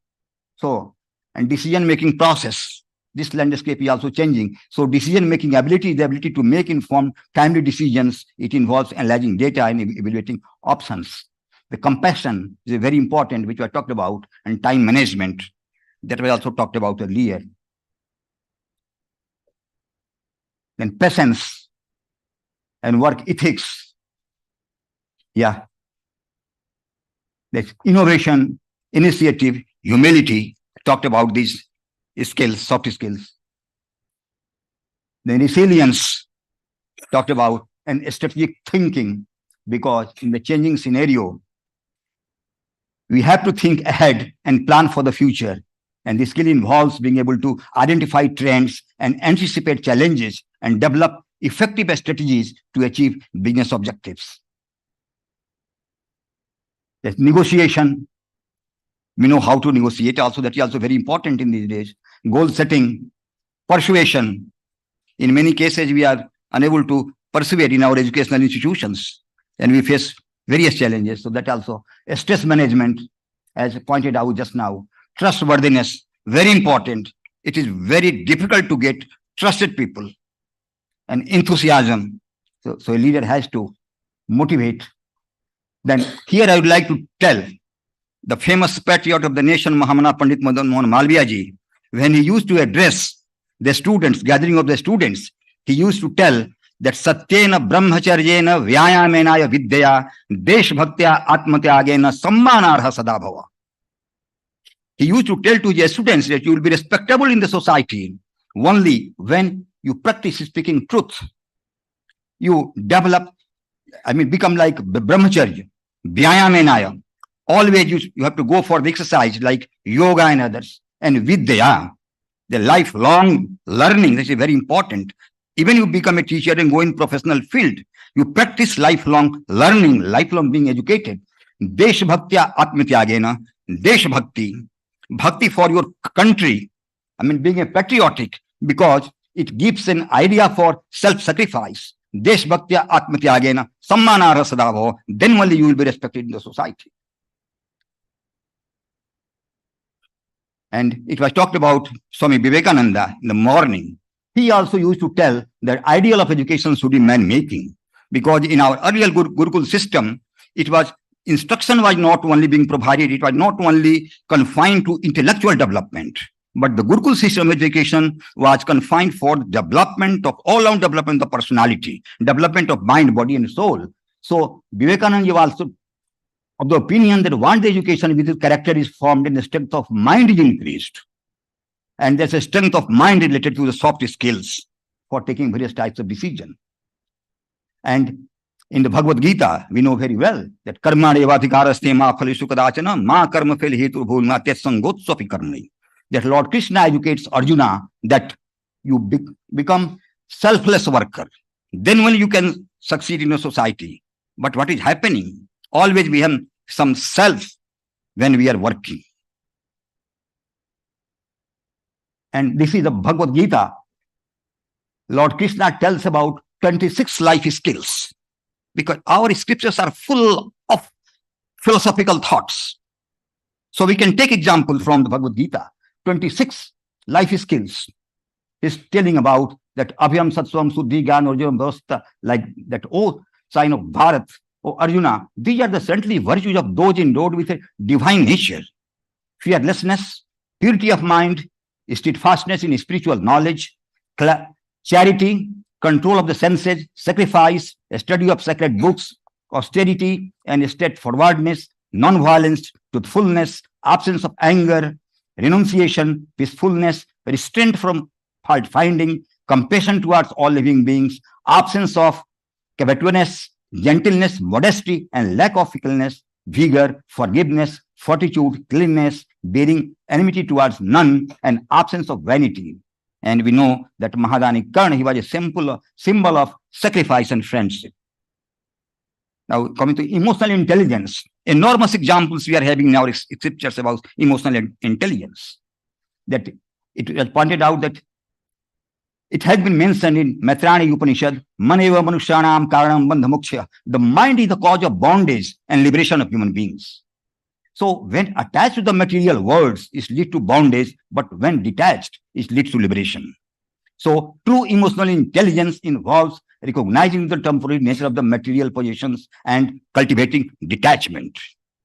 So, and decision-making process, this landscape is also changing. So decision-making ability is the ability to make informed, timely decisions. It involves analyzing data and evaluating options. The compassion is very important, which I talked about, and time management. That was also talked about earlier. Then patience and work ethics. Yeah. That's innovation, initiative, humility. Talked about these skills, soft skills. Then resilience, talked about, and strategic thinking, because in the changing scenario, we have to think ahead and plan for the future. And the skill involves being able to identify trends and anticipate challenges and develop effective strategies to achieve business objectives. There's negotiation. We know how to negotiate also. That is also very important in these days. Goal setting, persuasion. In many cases, we are unable to persuade in our educational institutions, and we face various challenges. So that also stress management, as pointed out just now. Trustworthiness, very important. It is very difficult to get trusted people. And enthusiasm. So a leader has to motivate. Then here I would like to tell the famous patriot of the nation, Mahamana Pandit Madan Mohan Malviya ji, when he used to address the students, gathering of the students, he used to tell that Satyena Brahmacharyena Vyayamenaya Vidyaya Desh Bhaktya Atmatyagena Sammanarha Sadabhava. He used to tell to his students that you will be respectable in the society only when you practice speaking truth. You develop, become like Brahmacharya, Vyayamenaya. Always you have to go for the exercise like yoga and others. And Vidya, the lifelong learning, this is very important. Even you become a teacher and go in professional field, you practice lifelong learning, lifelong being educated. Desh Bhaktya Atmatyagena, Desh Bhakti, bhakti for your country. Being a patriotic, because it gives an idea for self-sacrifice. Desh Bhaktya Atmatyagena, Sammanarha Sadabhava, then only you will be respected in the society. And it was talked about Swami Vivekananda in the morning. He also used to tell that ideal of education should be man-making. Because in our earlier Gurukul system, instruction was not only being provided, it was not only confined to intellectual development, but the Gurukul system of education was confined for development of all-round development of personality, development of mind, body, and soul. So Vivekananda was also of the opinion that once the education with its character is formed and the strength of mind is increased, and there's a strength of mind related to the soft skills for taking various types of decision. And in the Bhagavad Gita, we know very well that karma devadhikaraste ma phalishu kadachana ma karma fel hetu bhulna tesangotsapi karni. That Lord Krishna educates Arjuna that you become selfless worker. Then only you can succeed in a society. But what is happening? Always we have some self when we are working. And this is the Bhagavad Gita. Lord Krishna tells about 26 life skills, because our scriptures are full of philosophical thoughts. So we can take example from the Bhagavad Gita. 26 life skills is telling about that Abhyam Satsvam Suddhi Gyan Arjuna Bhavasta, like that, oh sign of Bharat, oh Arjuna, these are the saintly virtues of those endowed with a divine nature. Fearlessness, purity of mind, steadfastness in spiritual knowledge, charity, control of the senses, sacrifice, a study of sacred books, austerity and straightforwardness, non-violence, truthfulness, absence of anger, renunciation, peacefulness, restraint from fault finding, compassion towards all living beings, absence of covetousness, gentleness, modesty, and lack of fickleness, vigor, forgiveness, fortitude, cleanness, bearing enmity towards none, and absence of vanity. And we know that Mahadani Karna, he was a symbol of sacrifice and friendship. Now, coming to emotional intelligence, enormous examples we are having in our scriptures about emotional intelligence. That it was pointed out that it has been mentioned in Maitrayani Upanishad, Maneva Manushanam Karanam Bandha Moksha. The mind is the cause of bondage and liberation of human beings. So when attached to the material worlds, it leads to bondage, but when detached, it leads to liberation. So true emotional intelligence involves recognizing the temporary nature of the material possessions and cultivating detachment.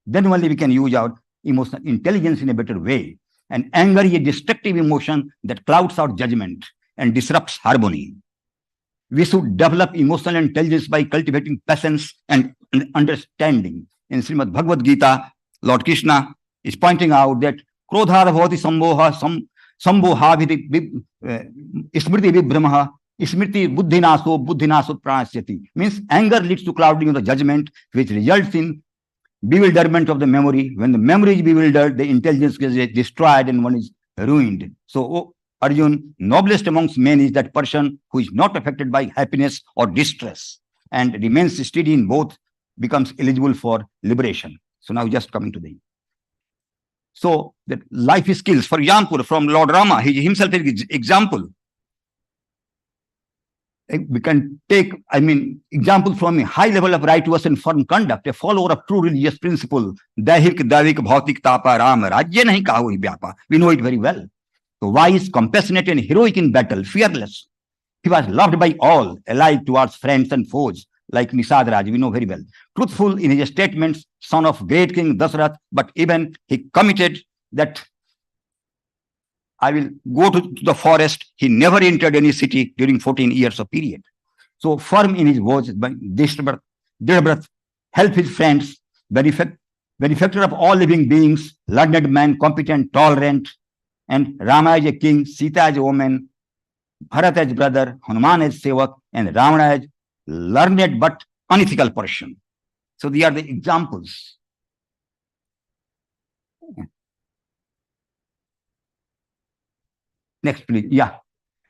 Then only we can use our emotional intelligence in a better way. And anger is a destructive emotion that clouds our judgment and disrupts harmony. We should develop emotional intelligence by cultivating patience and understanding. In Srimad Bhagavad Gita, Lord Krishna is pointing out that Krodhar bhavati samboha smriti vibhramaha smriti buddhinaso pranasyati. Means anger leads to clouding of the judgment, which results in bewilderment of the memory. When the memory is bewildered, the intelligence is destroyed and one is ruined. So, Arjun, noblest amongst men is that person who is not affected by happiness or distress and remains steady in both, becomes eligible for liberation. So now just coming to the... So the life skills, for example, from Lord Rama, he himself is example. We can take, example from a high level of righteous and firm conduct, a follower of true religious principle. Daivik, bhautik, tapa, rama, rajya nahi kahu hi vyapa. We know it very well. So wise, compassionate and heroic in battle, fearless. He was loved by all, alike towards friends and foes, like Nisad Raj, we know very well. Truthful in his statements, son of great king Dasarath, but even he committed that I will go to the forest. He never entered any city during 14 years of period. So firm in his words, by Dishbrat, help his friends, benefactor of all living beings, learned man, competent, tolerant, and Rama as a king, Sita as a woman, Bharat as brother, Hanuman as sevak, and Ravana as learned but unethical person. So these are the examples. Next, please. Yeah.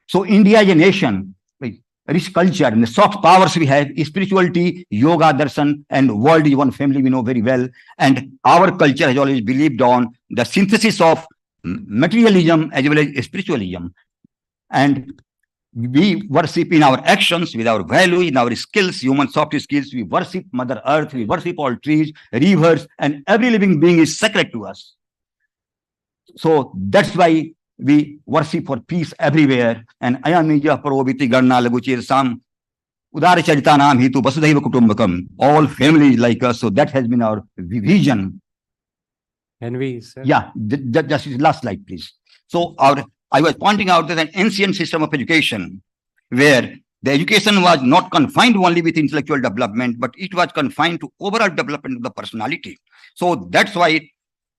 So India is a nation, rich culture, and the soft powers we have, spirituality, yoga, darshan, and world is one family we know very well. And our culture has always believed on the synthesis of materialism as well as spiritualism. And we worship in our actions, with our value, in our skills, human soft skills. We worship Mother Earth, we worship all trees, rivers, and every living being is sacred to us. So that's why we worship for peace everywhere. And ayamija parobiti garna laguchir sam udar charitanam hitu vasudhaiva kutumbakam. All families like us. So that has been our vision. Can we, sir? Yeah, just last slide, please. So I was pointing out that an ancient system of education where the education was not confined only with intellectual development, but it was confined to overall development of the personality. So that's why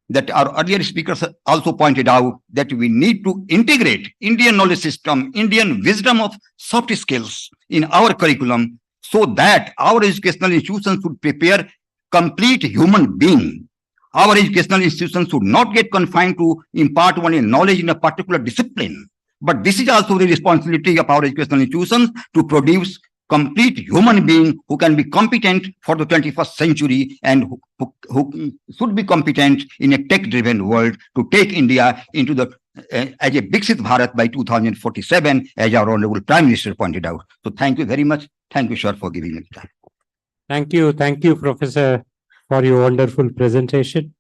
that our earlier speakers also pointed out that we need to integrate Indian knowledge system, Indian wisdom of soft skills in our curriculum so that our educational institutions should prepare complete human being. Our educational institutions should not get confined to impart only knowledge in a particular discipline. But this is also the responsibility of our educational institutions to produce complete human being who can be competent for the 21st century and who should be competent in a tech-driven world to take India into the as a Viksit Bharat by 2047, as our Honorable Prime Minister pointed out. So thank you very much. Thank you, sir, for giving me time. Thank you, Professor, for your wonderful presentation.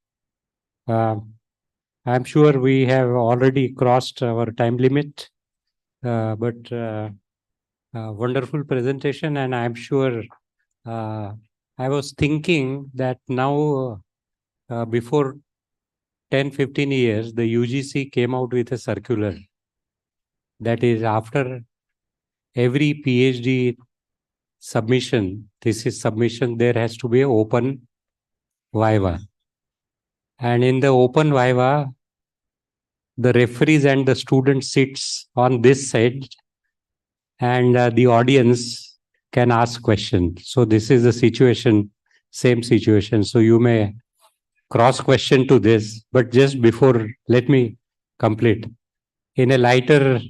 I'm sure we have already crossed our time limit, but wonderful presentation, and I'm sure I was thinking that now before 10-15 years, the UGC came out with a circular that is after every PhD submission, thesis submission, there has to be an open viva. And in the open viva, the referees and the student sits on this side and the audience can ask questions. So this is the situation, same situation. So you may cross question to this, but just before, let me complete. In a lighter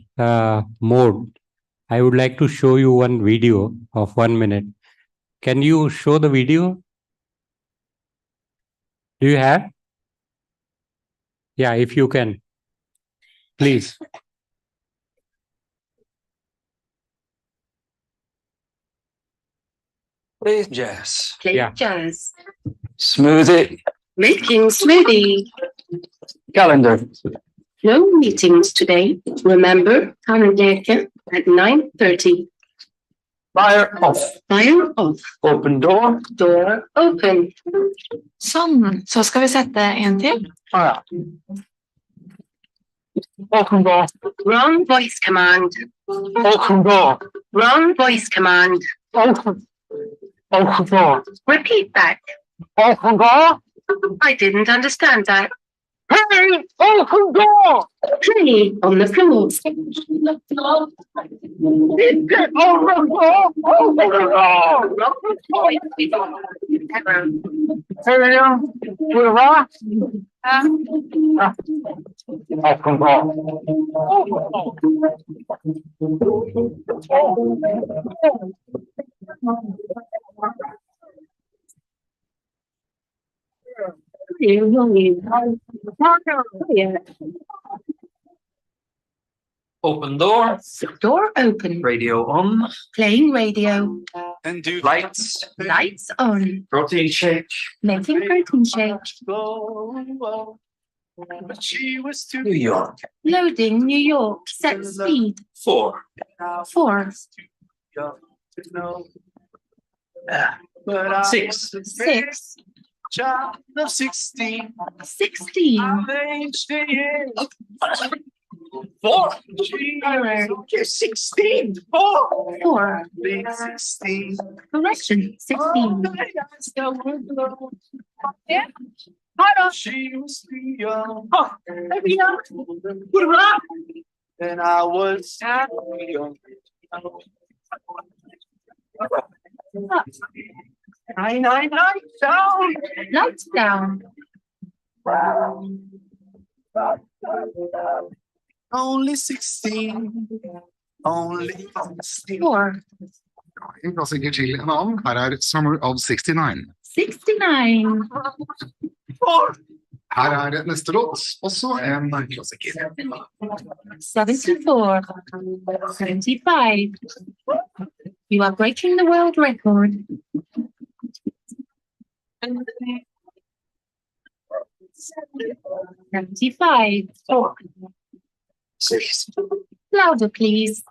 mode, I would like to show you one video of 1 minute. Can you show the video? Do you have? Yeah, if you can, please. Play jazz. Play Yeah. jazz. Smoothie. Making smoothie. Calendar. No meetings today. Remember, Kanadeka at 9:30. Fire off. Fire off. Open door. Door open. Sånn, så skal vi sette en til. Fire. Open door. Wrong voice command. Open door. Wrong voice command. Open. Open door. Repeat that. Open door. I didn't understand that. Hey! Open door. Play on the floor. Get open door. Open door. Hey, we're right. Open door. Open door. Door open. Radio on. Playing radio. And do lights. Lights on. Protein shake. Making protein shake. New York. Loading New York. Set speed. 4. 4. 6. 6. Child of 16. 16. 4. 16. 4. 4. 16. Correction. 16. She was too young. And I was young. Nine, down. Lights down. Only 16. Only 16. 4. En klassiker til en annen. Her er Summer of 69. 69. 4. Her er neste låt, også en klassiker. 74. 75. You are breaking the world record. 75. Louder, please.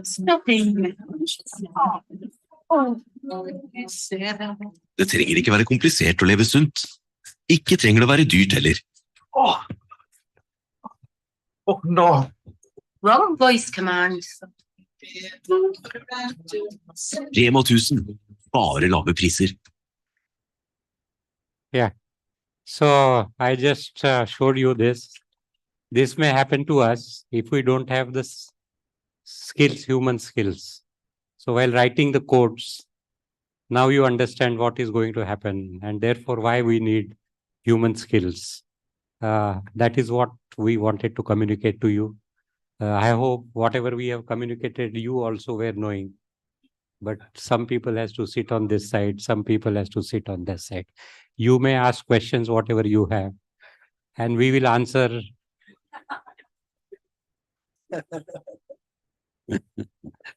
Stopping. Det trenger ikke være komplisert å leve sunt. Ikke trenger det å være dyrt heller. No. Wrong voice command. Rema 1000. Bare lave priser. So I just showed you this. This may happen to us if we don't have the skills, human skills. So while writing the codes, now you understand what is going to happen and therefore why we need human skills. That is what we wanted to communicate to you. I hope whatever we have communicated, you also were knowing. But some people has to sit on this side, some people has to sit on this side. You may ask questions, whatever you have, and we will answer.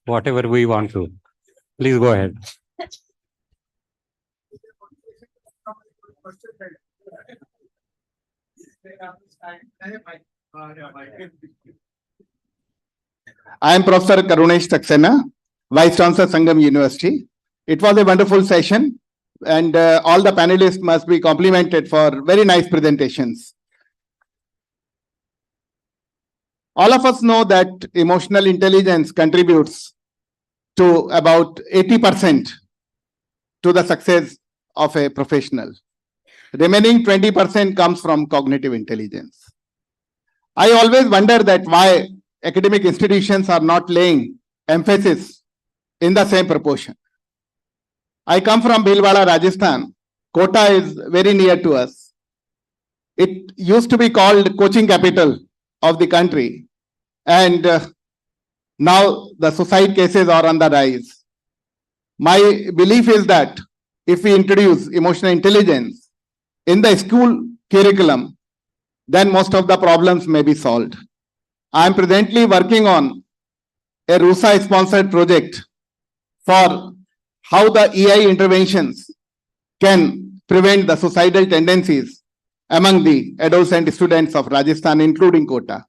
Whatever we want to. Please go ahead. I am Professor Karunesh Saxena, Vice Chancellor Sangam University. It was a wonderful session, and all the panelists must be complimented for very nice presentations. All of us know that emotional intelligence contributes to about 80% to the success of a professional. Remaining 20% comes from cognitive intelligence. I always wonder that why academic institutions are not laying emphasis in the same proportion. I come from Bhilwara, Rajasthan. Kota is very near to us. It used to be called coaching capital of the country. And now the suicide cases are on the rise. My belief is that if we introduce emotional intelligence in the school curriculum, then most of the problems may be solved. I am presently working on a RUSA-sponsored project for how the AI interventions can prevent the suicidal tendencies among the adolescent students of Rajasthan, including Kota.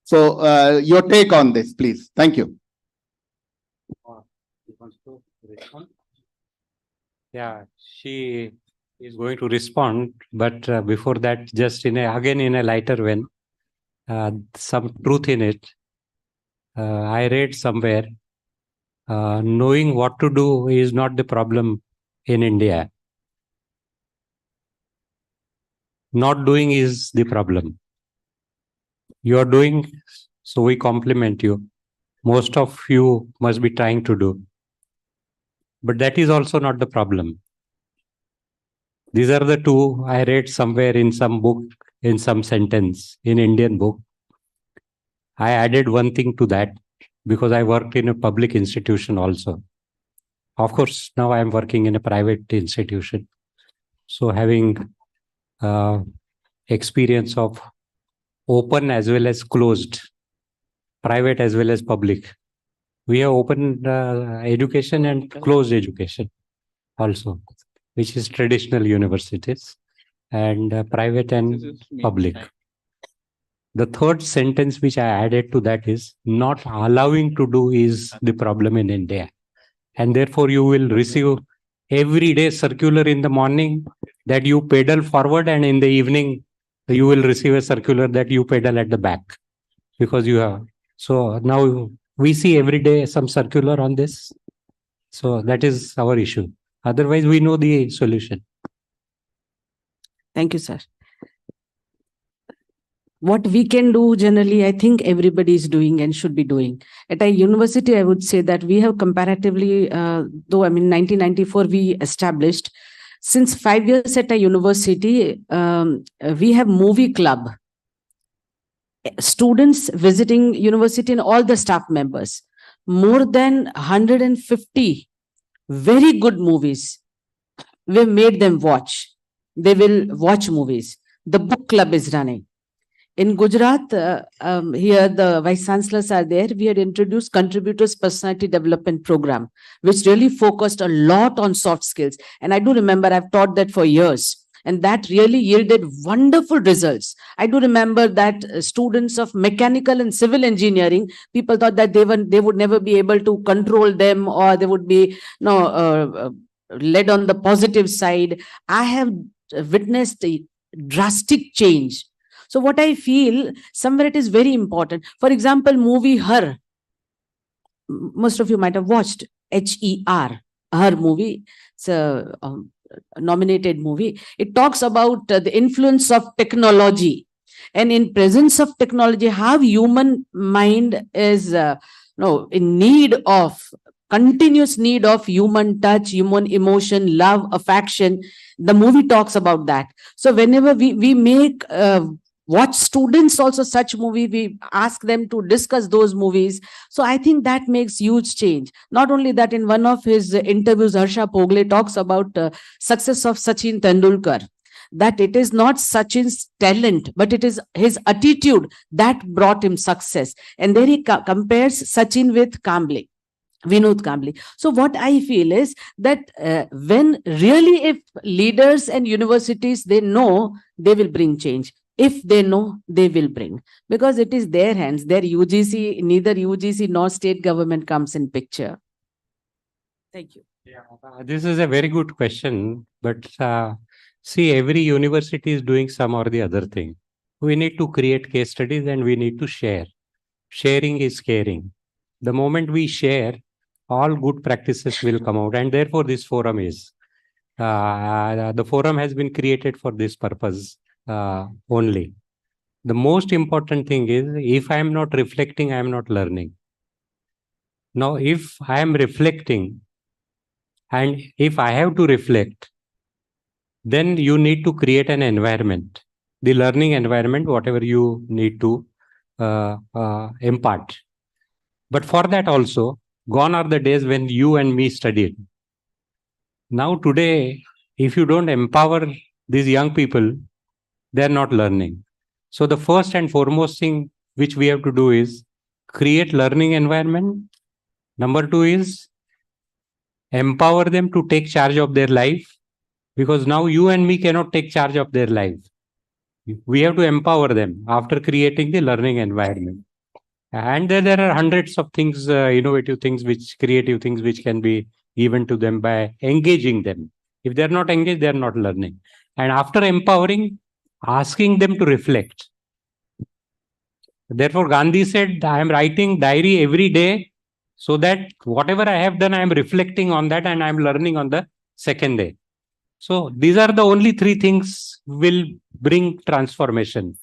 So your take on this, please. Thank you. Yeah, she is going to respond, but before that, just again in a lighter vein, some truth in it. I read somewhere, knowing what to do is not the problem in India. Not doing is the problem. You are doing, so we compliment you. Most of you must be trying to do. But that is also not the problem. These are the two I read somewhere in some book, in some sentence, in Indian book. I added one thing to that because I worked in a public institution also. Of course, now I am working in a private institution. So having experience of open as well as closed, private as well as public. We have open education and closed education also, which is traditional universities, and private and public. The third sentence which I added to that is not allowing to do is the problem in India. And therefore you will receive every day circular in the morning that you pedal forward, and in the evening you will receive a circular that you pedal at the back because you have. So now we see every day some circular on this. So that is our issue. Otherwise, we know the solution. Thank you, sir. What we can do generally, I think everybody is doing and should be doing. At a university, I would say that we have comparatively, though I mean 1994 we established, since 5 years at a university, we have movie club. Students visiting university and all the staff members. More than 150 very good movies. We made them watch. They will watch movies. The book club is running. In Gujarat, here the Vice Chancellors are there. We had introduced Contributors Personality Development Program, which really focused a lot on soft skills. And I do remember I've taught that for years. And that really yielded wonderful results. I do remember that students of mechanical and civil engineering, people thought that they would never be able to control them, or they would be led on the positive side. I have witnessed a drastic change. So what I feel, somewhere it is very important. For example, movie Her. Most of you might have watched Her, Her movie. It's a nominated movie. It talks about the influence of technology. And in presence of technology, how human mind is in need of, continuous need of human touch, human emotion, love, affection. The movie talks about that. So whenever we make watch students also such movie. We ask them to discuss those movies. So I think that makes huge change. Not only that, in one of his interviews, Harsha Pogle talks about success of Sachin Tendulkar, that it is not Sachin's talent, but it is his attitude that brought him success. And there he compares Sachin with Kamble, Vinod Kamble. So what I feel is that when really, if leaders and universities, they know, they will bring change. If they know, they will bring, because it is their hands. Their UGC, neither UGC nor state government comes in picture. Thank you. Yeah, this is a very good question, but see, every university is doing some or the other thing. We need to create case studies and we need to share. Sharing is caring. The moment we share, all good practices will come out, and therefore this forum is. The forum has been created for this purpose only. The most important thing is, if I am not reflecting, I am not learning. Now, if I am reflecting, and if I have to reflect, then you need to create an environment, the learning environment, whatever you need to impart. But for that also, gone are the days when you and me studied. Now today, if you don't empower these young people, they're not learning. So the first and foremost thing which we have to do is create learning environment. Number two is empower them to take charge of their life, because now you and me cannot take charge of their life. We have to empower them after creating the learning environment. And there are hundreds of things, innovative things, creative things which can be given to them by engaging them. If they're not engaged, they're not learning. And after empowering, asking them to reflect. Therefore, Gandhi said, I am writing diary every day so that whatever I have done, I am reflecting on that and I am learning on the second day. So these are the only three things will bring transformation,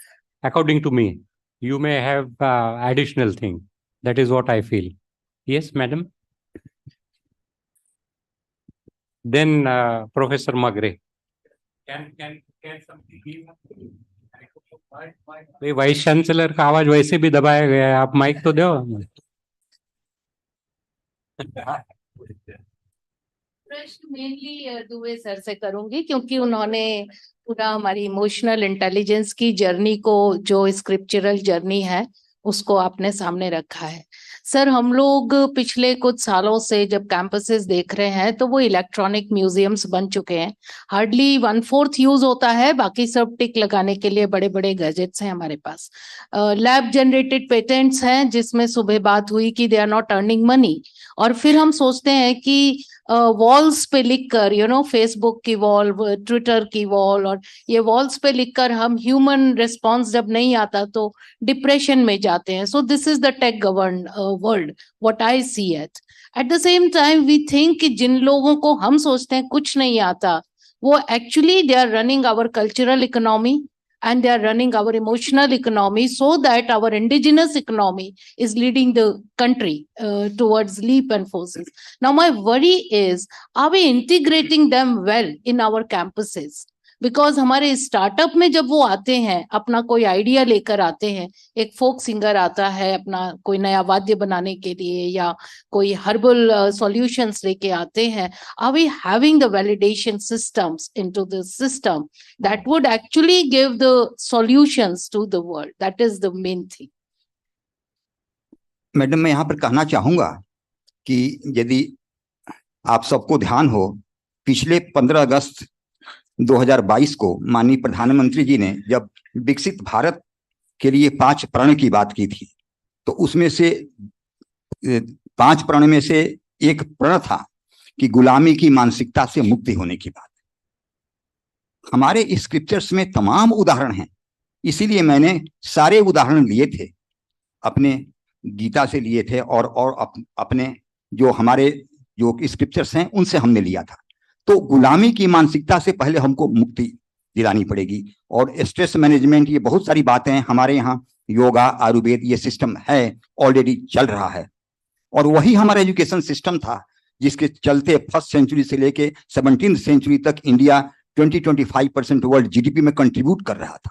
according to me. You may have additional thing. That is what I feel. Yes, madam. Then Professor Magre. Can something give? Vice chancellor का आवाज वैसे भी दबाया गया है, आप mic तो दो. प्रश्न मेनली दुबे सर से करूंगी, क्योंकि उन्होंने पूरा हमारी इमोशनल इंटेलिजेंस की जर्नी को, जो स्क्रिप्चरल जर्नी है, उसको आपने सामने रखा है. सर, हम लोग पिछले कुछ सालों से जब कैंपसेस देख रहे हैं तो वो इलेक्ट्रॉनिक म्यूजियम्स बन चुके हैं. हार्डली 1/4 यूज होता है, बाकी सब टिक लगाने के लिए बड़े बड़े गैजेट्स हैं हमारे पास. लैब जनरेटेड पेटेंट्स हैं, जिसमें सुबह बात हुई कि they are not earning money. और फिर हम सोचते हैं कि वॉल्स पे लिखकर, फेसबुक की वॉल, ट्विटर की वॉल, और ये वॉल्स पे लिखकर हम ह्यूमन रिस्पॉन्स जब नहीं आता तो डिप्रेशन में जाते हैं. So this is the tech govern world, what I see it. At the same time we think कि जिन लोगों को हम सोचते हैं कुछ नहीं आता, वो actually they are running our cultural economy and they are running our emotional economy, so that our indigenous economy is leading the country towards leap and forces. Now my worry is, are we integrating them well in our campuses? Because हमारे startup में जब वो आते हैं, अपना कोई idea लेकर आते हैं, एक फोक सिंगर आता है अपना कोई नया वाद्य बनाने के लिए, या कोई हर्बल सॉल्यूशंस लेके आते हैं, are we having the validation systems into the system that would actually give the solutions to the world? That is the main thing. Madam, मैं यहाँ पर कहना चाहूंगा कि यदि आप सबको ध्यान हो, पिछले 15 अगस्त 2022 को माननीय प्रधानमंत्री जी ने जब विकसित भारत के लिए 5 प्रण की बात की थी, तो उसमें से 5 प्रण में से एक प्रण था कि गुलामी की मानसिकता से मुक्ति होने की बात. हमारे स्क्रिप्चर्स में तमाम उदाहरण हैं, इसीलिए मैंने सारे उदाहरण लिए थे, अपने गीता से लिए थे और अपने जो हमारे जो स्क्रिप्चर्स हैं उनसे हमने लिया था. तो गुलामी की मानसिकता से पहले हमको मुक्ति दिलानी पड़ेगी. और स्ट्रेस मैनेजमेंट, ये बहुत सारी बातें हैं हमारे यहाँ, योगा, आयुर्वेद, ये सिस्टम है, ऑलरेडी चल रहा है. और वही हमारा एजुकेशन सिस्टम था जिसके चलते 1st सेंचुरी से लेके 17th सेंचुरी तक इंडिया 20-25% वर्ल्ड जीडीपी में कंट्रीब्यूट कर रहा था.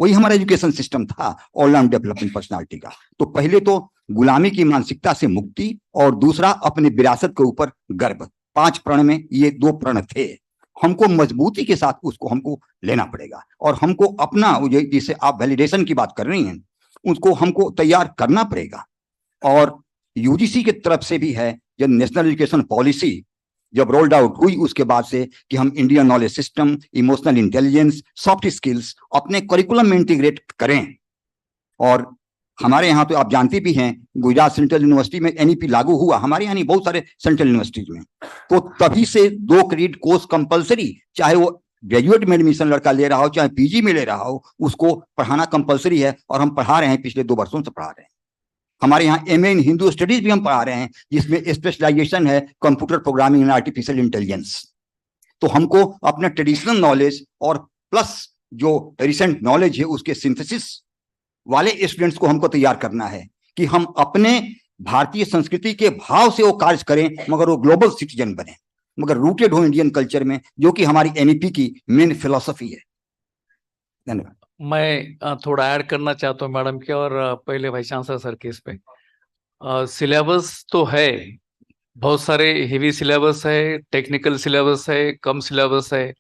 वही हमारा एजुकेशन सिस्टम था, ऑलराउंड डेवलपमेंट पर्सनालिटी का। तो पहले तो गुलामी की मानसिकता से मुक्ति, और दूसरा अपने विरासत के ऊपर गर्व। 5 प्रण में ये 2 प्रण थे। हमको मजबूती के साथ उसको हमको लेना पड़ेगा, और हमको अपना जैसे आप वैलिडेशन की बात कर रही हैं, उसको हमको तैयार करना पड़ेगा। और यूजीसी की तरफ से भी है, जब नेशनल एजुकेशन पॉलिसी जब रोल्ड आउट हुई उसके बाद से, कि हम Indian knowledge system, emotional intelligence, soft skills अपने करिकुलम में इंटीग्रेट करें। और हमारे यहाँ तो आप जानते भी हैं, गुजरात सेंट्रल यूनिवर्सिटी में एनईपी लागू हुआ, हमारे यहाँ नहीं, बहुत सारे सेंट्रल यूनिवर्सिटीज में। तो तभी से 2 क्रेडिट कोर्स कंपलसरी, चाहे वो ग्रेजुएट में एडमिशन लड़का ले रहा हो, चाहे पीजी में ले रहा हो, उसको पढ़ाना कंपलसरी है। और हम पढ़ा रहे हैं, पिछले 2 वर्षों से पढ़ा रहे हैं। हमारे यहाँ एमए इन हिंदू स्टडीज भी हम पढ़ा रहे हैं, जिसमें स्पेशलाइजेशन है computer programming and artificial intelligence. तो हमको अपना ट्रेडिशनल नॉलेज और प्लस जो रिसेंट नॉलेज है उसके सिंथेसिस वाले स्टूडेंट्स को हमको तैयार करना है, कि हम अपने भारतीय संस्कृति के भाव से वो कार्य करें, मगर वो ग्लोबल सिटीजन बने, मगर रूटेड हो इंडियन कल्चर में, जो कि हमारी एनईपी की मेन फिलॉसफी है। धन्यवाद। मैं थोड़ा ऐड करना चाहता हूँ मैडम के, और पहले वाइस चांसलर सर के इस पे। सिलेबस तो है, बहुत सारे हेवी सिलेबस है, टेक्निकल सिलेबस है, कम सिलेबस है,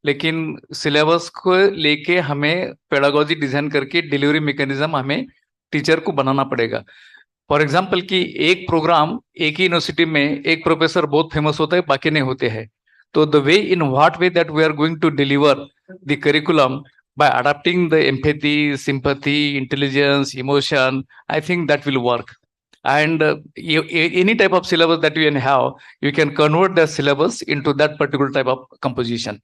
लेकिन सिलेबस को लेके हमें पेडागोजी डिजाइन करके डिलीवरी मैकेनिज्म हमें टीचर को बनाना पड़ेगा। फॉर एग्जाम्पल कि एक प्रोग्राम एक ही यूनिवर्सिटी में एक प्रोफेसर बहुत फेमस होता है, बाकी नहीं होते हैं। तो the way in what way that we are going to deliver the curriculum by adapting the empathy, sympathy, intelligence, emotion, I think that will work. And any type of syllabus that you can have, you can convert the syllabus into that particular type of composition.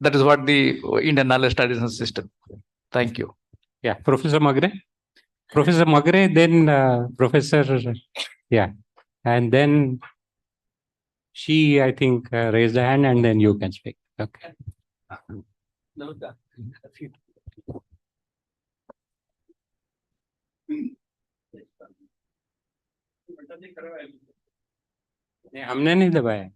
That is what the Indian knowledge tradition system. Thank you. Yeah, Professor Magre. Professor Magre, then Professor, yeah, and then she, I think, raised a hand, and then you can speak. Okay. हमने नहीं दबाया।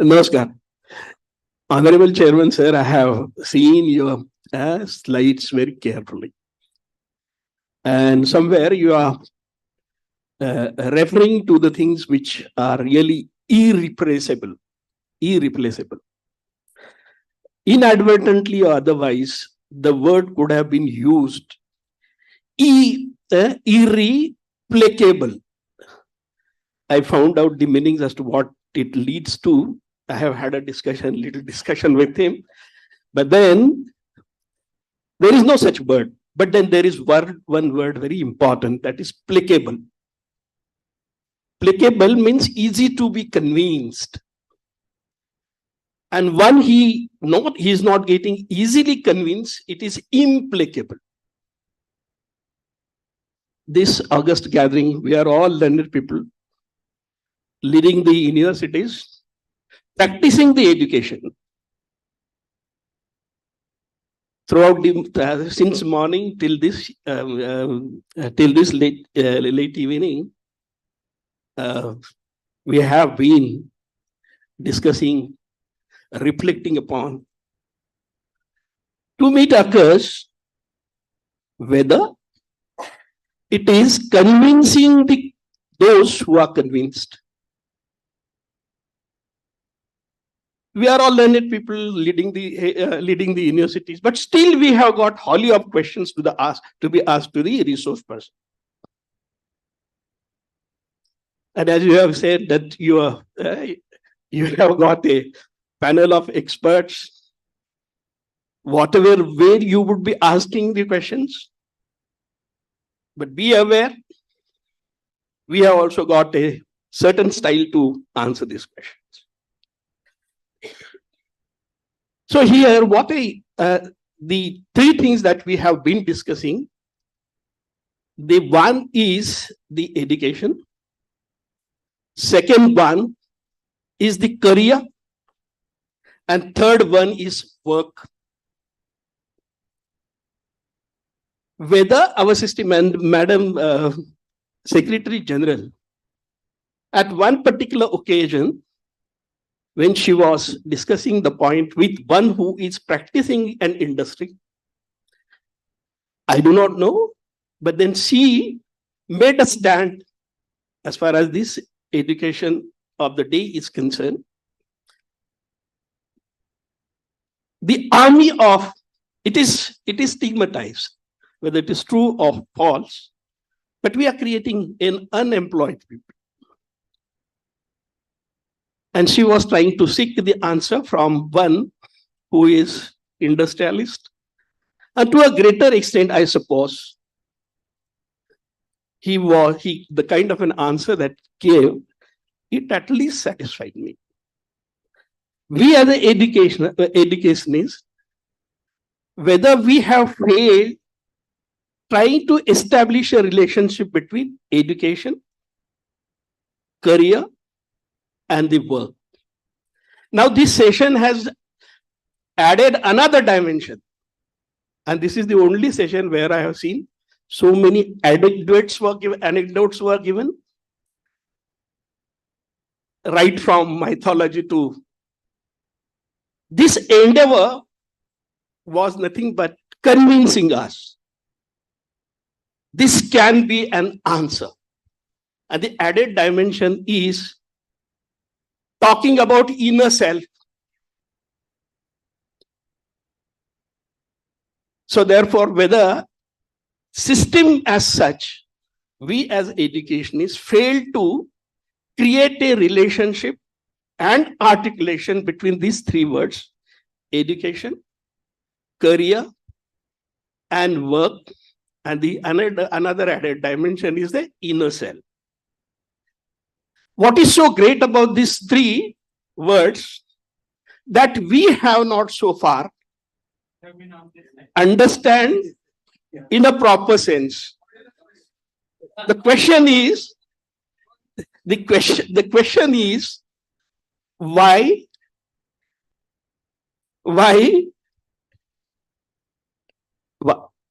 Namaskar. Honorable Chairman, sir, I have seen your slides very carefully. And somewhere you are referring to the things which are really irreplaceable. Inadvertently or otherwise, the word could have been used irreplaceable. I found out the meanings as to what it leads to. I have had a little discussion with him. But then there is no such word. But then there is one word very important, that is placable. Placable means easy to be convinced. And when he is not getting easily convinced, it is implacable. This August gathering, we are all learned people leading the universities, practicing the education. Throughout the since morning till this late evening, we have been discussing, reflecting upon. To meet occurs whether it is convincing those who are convinced. We are all learned people leading the universities, but still we have got wholly of questions to be asked to the resource person. And as you have said that you have got a panel of experts, whatever way you would be asking the questions, but be aware, we have also got a certain style to answer these questions. So here, the 3 things that we have been discussing, the one is the education, second one is the career, and third one is work. Whether our system and Madam Secretary General At one particular occasion, when she was discussing the point with one who is practicing an industry, I do not know, but then she made a stand as far as this education of the day is concerned. The army of, it is stigmatized, whether it is true or false, but we are creating an unemployed people. And she was trying to seek the answer from one who is industrialist. And to a greater extent, I suppose, the kind of an answer that gave, it at least satisfied me. We as an educationists, whether we have failed trying to establish a relationship between education, career, and the work. Now, this session has added another dimension. And this is the only session where I have seen so many anecdotes were given, right from mythology to this endeavor was nothing but convincing us. This can be an answer. And the added dimension is talking about inner self. So therefore, whether system as such, we as educationists fail to create a relationship and articulation between these three words: education, career, and work. And the another added dimension is the inner self. What is so great about these three words that we have not so far understand in a proper sense. The question is why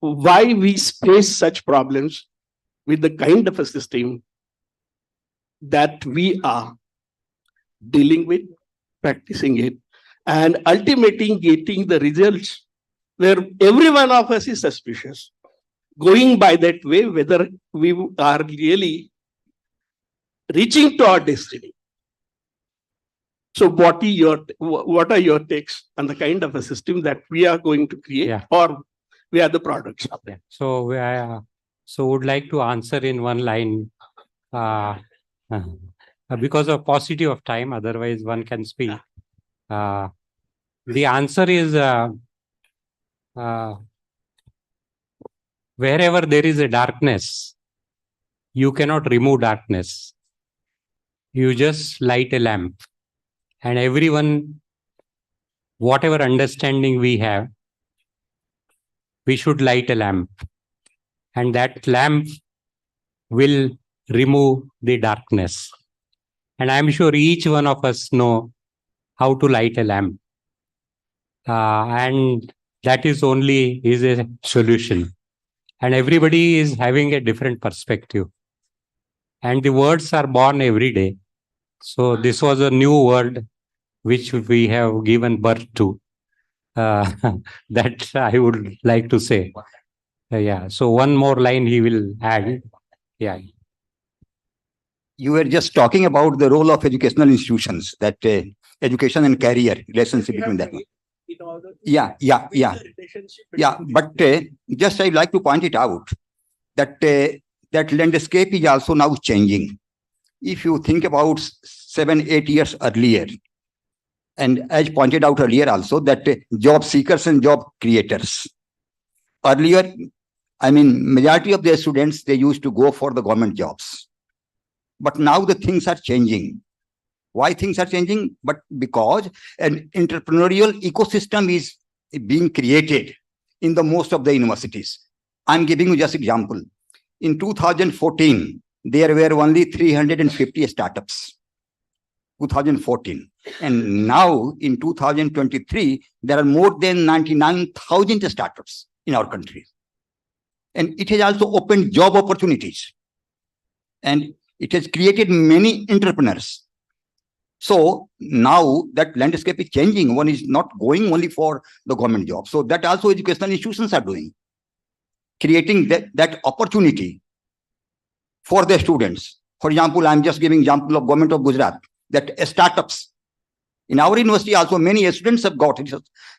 we face such problems with the kind of a system that we are dealing with, practicing it, and ultimately getting the results where every one of us is suspicious, going by that way, whether we are really reaching to our destiny. So what are your takes on the kind of a system that we are going to create, or we are the products of that? So would like to answer in one line, because of paucity of time, otherwise one can speak. The answer is wherever there is a darkness, you cannot remove darkness. You just light a lamp. And everyone, whatever understanding we have, we should light a lamp. And that lamp will remove the darkness. And I'm sure each one of us know how to light a lamp. And that is a solution. And everybody is having a different perspective. And the words are born every day. So this was a new word which we have given birth to. That I would like to say. So one more line he will add. You were just talking about the role of educational institutions, that education and career relationship between that one. But just I'd like to point it out that that landscape is also now changing. If you think about 7-8 years earlier, and as pointed out earlier also, that job seekers and job creators. Earlier, I mean, majority of the students, they used to go for the government jobs. But now the things are changing. Why things are changing? But because an entrepreneurial ecosystem is being created in the most of the universities. I'm giving you just example. In 2014, there were only 350 startups. 2014. And now in 2023, there are more than 99,000 startups in our country. And it has also opened job opportunities. And It has created many entrepreneurs. So now that landscape is changing. One is not going only for the government job. So that also educational institutions are doing, creating that opportunity for the students. For example, I'm just giving example of government of Gujarat, that startups. In our university also many students have got,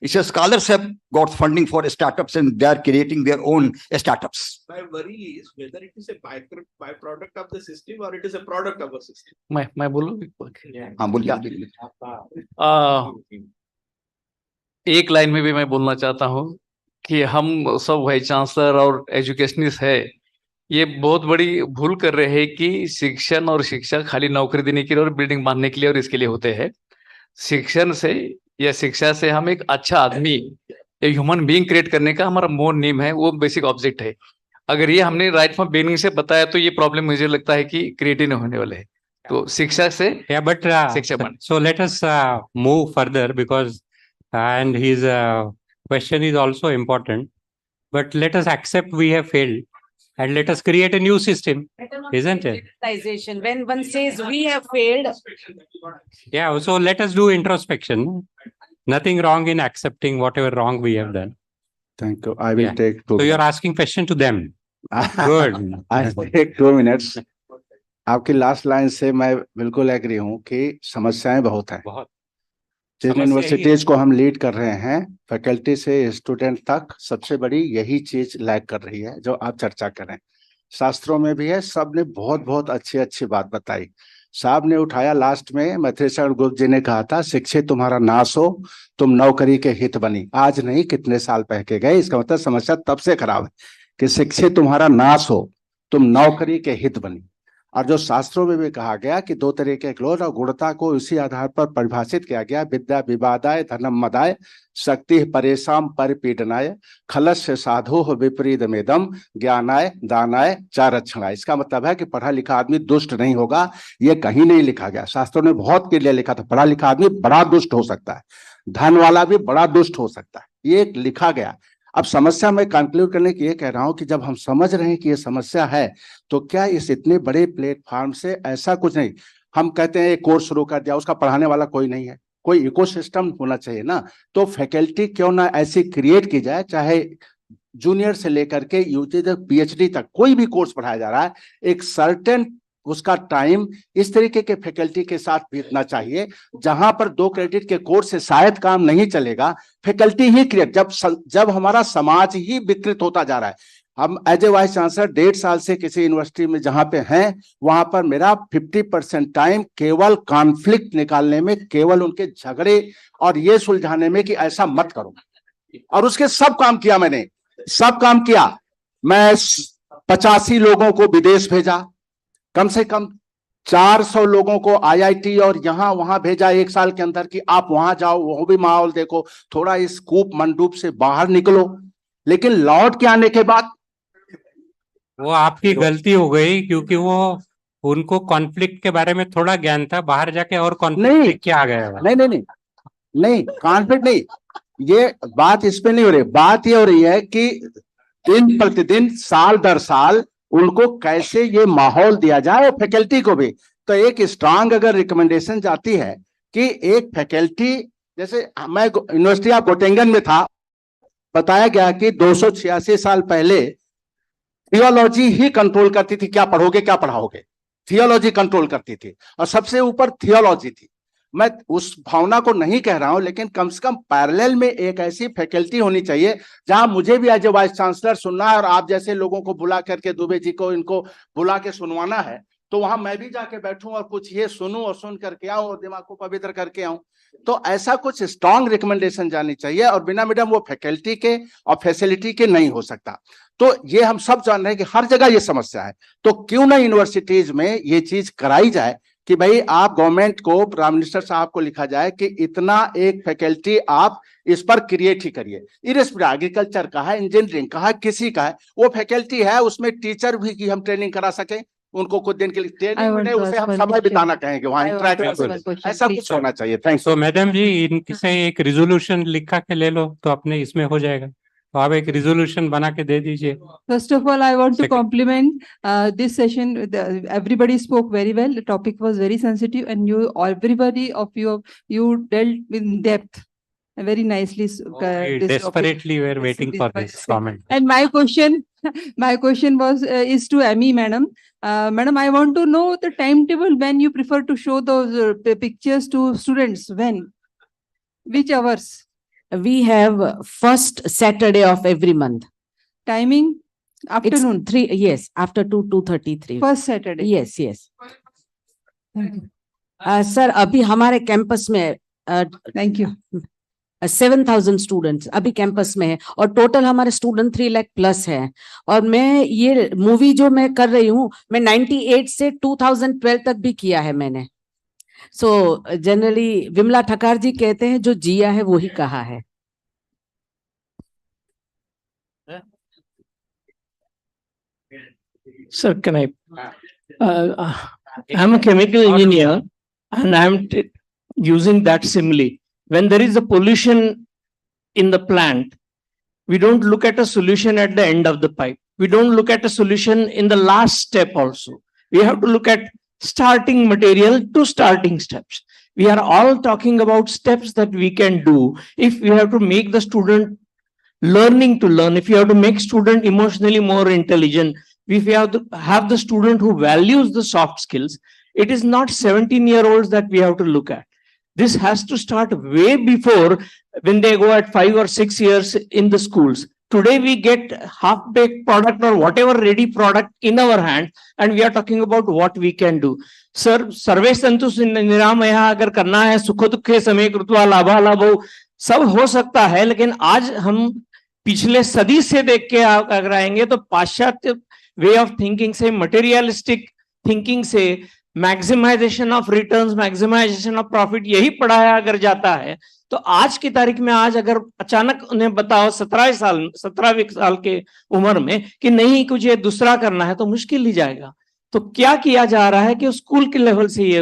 it's a scholars have got funding for startups and they are creating their own startups. My worry is whether it is a byproduct of the system or it is a product of a system. मैं बोलूं? हाँ, बोलिए। एक line में भी मैं बोलना चाहता हूँ कि हम सब वाइस चांसलर और एजुकेशनिस्ट है, ये बहुत बड़ी भूल कर रहे हैं कि शिक्षण और शिक्षा खाली नौकरी देने के लिए और बिल्डिंग बांधने के लिए और इसके लिए होते हैं। शिक्षण से या शिक्षा से हम एक अच्छा आदमी, एक ह्यूमन बीइंग क्रिएट करने का हमारा मोन नेम है, वो बेसिक ऑब्जेक्ट है। अगर ये हमने राइट फ्रॉम बिगिनिंग से बताया तो ये प्रॉब्लम मुझे लगता है कि क्रिएट ही नहीं होने वाले है। तो शिक्षा से शिक्षा बन। So let us move further because and his question is also important. But let us accept we have failed and let us create a new system, isn't it? When one says we have failed. Yeah, so let us do introspection. Nothing wrong in accepting whatever wrong we have done. Thank you. I will take 2 So you're asking question to them. Good. I take 2 minutes. आपकी last line से मैं बिल्कुल agree हूँ कि समस्याएं बहुत हैं। जिन universities को हम लीड कर रहे हैं, फैकल्टी से स्टूडेंट तक, सबसे बड़ी यही चीज लैग कर रही है जो आप चर्चा करें। शास्त्रों में भी है, सब ने बहुत बहुत अच्छी बात बताई। साहब ने उठाया लास्ट में, मैथ्रेय गुप्त जी ने कहा था, शिक्षित तुम्हारा नाश हो, तुम नौकरी के हित बनी। आज नहीं, कितने साल पह के गए। इसका मतलब समस्या तब से खराब है कि शिक्षित तुम्हारा नाश हो, तुम नौकरी के हित बनी। और जो शास्त्रों में भी कहा गया कि 2 तरह के क्रोध और गुणता को इसी आधार पर परिभाषित किया गया, विद्या विवादाय धनम मदाय शक्ति परेशान परिपीडनाय खलस्य साधु विपरीत मेदम ज्ञानाय दानाय चारक्षणाय। इसका मतलब है कि पढ़ा लिखा आदमी दुष्ट नहीं होगा। ये कहीं नहीं लिखा गया, शास्त्रों ने बहुत क्लियर लिखा था, पढ़ा लिखा आदमी बड़ा दुष्ट हो सकता है, धन वाला भी बड़ा दुष्ट हो सकता है, ये लिखा गया। अब समस्या मैं कंक्लूड करने की ये कह रहा हूं कि जब हम समझ रहे हैं कि ये समस्या है, तो क्या इस इतने बड़े प्लेटफॉर्म से ऐसा कुछ नहीं, हम कहते हैं एक कोर्स शुरू कर दिया, उसका पढ़ाने वाला कोई नहीं है, कोई इकोसिस्टम होना चाहिए ना। तो फैकल्टी क्यों ना ऐसी क्रिएट की जाए, चाहे जूनियर से लेकर के यूजी तक, पीएचडी तक कोई भी कोर्स पढ़ाया जा रहा है, एक सर्टेन उसका टाइम इस तरीके के फैकल्टी के साथ बीतना चाहिए जहां पर 2 क्रेडिट के कोर्स से शायद काम नहीं चलेगा। फैकल्टी ही क्रिएट, जब हमारा समाज ही विकृत होता जा रहा है। हम एज ए वाइस चांसलर 1.5 साल से किसी यूनिवर्सिटी में जहां पे हैं, वहां पर मेरा 50% टाइम केवल कॉन्फ्लिक्ट निकालने में, केवल उनके झगड़े और ये सुलझाने में कि ऐसा मत करो, और उसके सब काम किया मैंने, सब काम किया। मैं 85 लोगों को विदेश भेजा, कम से कम 400 लोगों को आईआईटी और यहां वहां भेजा 1 साल के अंदर कि आप वहां जाओ, वो भी माहौल देखो, थोड़ा इस कूप मंडूप से बाहर निकलो। लेकिन लौट के आने के बाद वो आपकी गलती हो गई, क्योंकि वो उनको कॉन्फ्लिक्ट के बारे में थोड़ा ज्ञान था, बाहर जाके और कॉन्फ्लिक्ट क्या आ गया। नहीं कॉन्फ्लिक्ट नहीं, ये बात इस पे नहीं हो रही। बात ये हो रही है कि दिन प्रतिदिन, साल दर साल उनको कैसे ये माहौल दिया जाए, और फैकल्टी को भी। तो एक स्ट्रांग अगर रिकमेंडेशन जाती है कि एक फैकल्टी, जैसे मैं यूनिवर्सिटी ऑफ गोटिंगन में था, बताया गया कि 286 साल पहले थियोलॉजी ही कंट्रोल करती थी, क्या पढ़ोगे क्या पढ़ाओगे, थियोलॉजी कंट्रोल करती थी, और सबसे ऊपर थियोलॉजी थी। मैं उस भावना को नहीं कह रहा हूं, लेकिन कम से कम पैरेलल में एक ऐसी फैकल्टी होनी चाहिए जहां मुझे भी एज ए वाइस चांसलर सुनना है, और आप जैसे लोगों को बुला करके, दुबे जी को, इनको बुला के सुनवाना है, तो वहां मैं भी जाके बैठूं और कुछ ये सुनूं और सुन करके आऊं और दिमाग को पवित्र करके आऊं। तो ऐसा कुछ स्ट्रॉन्ग रिकमेंडेशन जानी चाहिए, और बिना मैडम वो फैकल्टी के और फैसिलिटी के नहीं हो सकता। तो ये हम सब जान रहे हैं कि हर जगह ये समस्या है, तो क्यों ना यूनिवर्सिटीज में ये चीज कराई जाए कि भाई आप गवर्नमेंट को, प्राइम मिनिस्टर साहब को लिखा जाए कि इतना एक फैकल्टी आप इस पर क्रिएट ही करिए। इरेस्पेक्टिव एग्रीकल्चर का है, इंजीनियरिंग का है, किसी का है, वो फैकल्टी है, उसमें टीचर भी की हम ट्रेनिंग करा सकें, उनको कुछ दिन के लिए ट्रेनिंग मिले, उसे हम समय बिताना कहेंगे वहां, ऐसा कुछ होना चाहिए। थैंक्स। तो मैडम जी, इनसे एक रिजोल्यूशन लिखा के ले लो, तो अपने इसमें हो जाएगा, तो आप एक रिजोल्यूशन बना के दे दीजिए. First of all, I want to Second. compliment this session. Everybody spoke very well. The topic was very sensitive, and everybody of you dealt in depth very nicely. We This topic. desperately were waiting for this comment. And my question was is to Amy, madam. Madam, I want to know the timetable when you prefer to show those pictures to students. When? Which hours? We have first Saturday of every month. Timing? Afternoon. It's 3, yes, after 2:33. First Saturday. Yes, yes. Sir, अभी हमारे campus में Thank you. 7,000 students अभी campus में है और total हमारे student 3 lakh plus है। और मैं ये मूवी जो मैं कर रही हूँ, मैं 98 से 2012 तक भी किया है मैंने। सो जनरली विमला ठक्कर जी कहते हैं जो जिया है वो ही कहा है। Sir, can I? I'm a chemical engineer and I'm using that simile. When there is a pollution in the plant, we don't look at a solution at the end of the pipe. We don't look at a solution in the last step also. We have to look at starting material to starting steps. We are all talking about steps that we can do if we have to make the student learning to learn, if you have to make student emotionally more intelligent, if we have to have the student who values the soft skills, it is not 17-year-olds that we have to look at. This has to start way before when they go at 5 or 6 years in the schools. Today we get half-baked product or whatever ready product in our hand and we are talking about what we can do. Sir, सर्वे संतु निरामया अगर करना है सुख दुखे समय कृत्वा लाभा लाभो सब हो सकता है, लेकिन आज हम पिछले सदी से देख के अगर आएंगे तो पाश्चात्य वे ऑफ थिंकिंग से, मटेरियलिस्टिक थिंकिंग से maximization of returns, maximization of profit यही पढ़ाया अगर जाता है तो आज की तारीख में आज अगर अचानक उन्हें बताओ 17 साल के उम्र में कि नहीं कुछ ये दूसरा करना है तो मुश्किल ही जाएगा। तो क्या किया जा रहा है कि स्कूल के लेवल से ये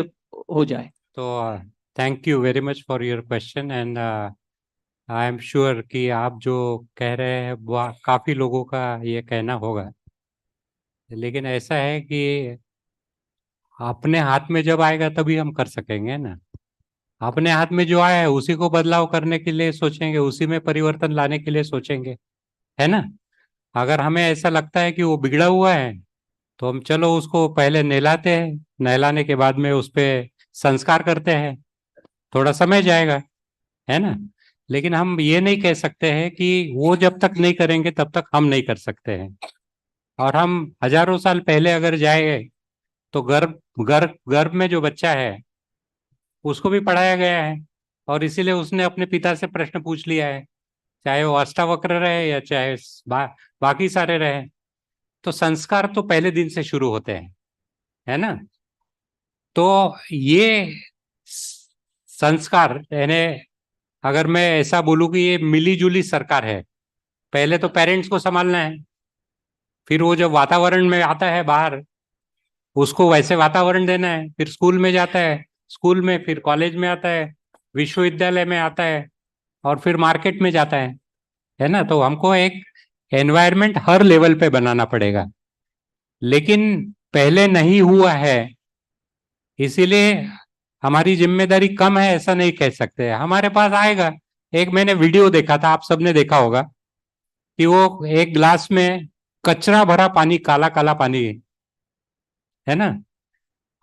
हो जाए? तो thank you very much for your question and I am sure कि आप जो कह रहे हैं वो काफी लोगों का ये कहना होगा, लेकिन ऐसा है कि अपने हाथ में जब आएगा तभी हम कर सकेंगे ना। अपने हाथ में जो आया है उसी को बदलाव करने के लिए सोचेंगे, उसी में परिवर्तन लाने के लिए सोचेंगे, है ना। अगर हमें ऐसा लगता है कि वो बिगड़ा हुआ है तो हम चलो उसको पहले नहलाते हैं, नहलाने के बाद में उस पर संस्कार करते हैं, थोड़ा समय जाएगा, है ना। लेकिन हम ये नहीं कह सकते हैं कि वो जब तक नहीं करेंगे तब तक हम नहीं कर सकते हैं। और हम हजारों साल पहले अगर जाए तो गर्भ में जो बच्चा है उसको भी पढ़ाया गया है और इसीलिए उसने अपने पिता से प्रश्न पूछ लिया है, चाहे वो अष्टावक्र रहे या चाहे बाकी सारे रहे। तो संस्कार तो पहले दिन से शुरू होते हैं, है ना। तो ये संस्कार यानी अगर मैं ऐसा बोलूं कि ये मिली जुली सरकार है, पहले तो पेरेंट्स को संभालना है, फिर वो जब वातावरण में आता है बाहर उसको वैसे वातावरण देना है, फिर स्कूल में जाता है, स्कूल में फिर कॉलेज में आता है, विश्वविद्यालय में आता है और फिर मार्केट में जाता है ना। तो हमको एक एनवायरनमेंट हर लेवल पे बनाना पड़ेगा, लेकिन पहले नहीं हुआ है इसीलिए हमारी जिम्मेदारी कम है ऐसा नहीं कह सकते। हमारे पास आएगा। एक मैंने वीडियो देखा था, आप सबने देखा होगा कि वो एक ग्लास में कचरा भरा पानी, काला काला पानी है ना,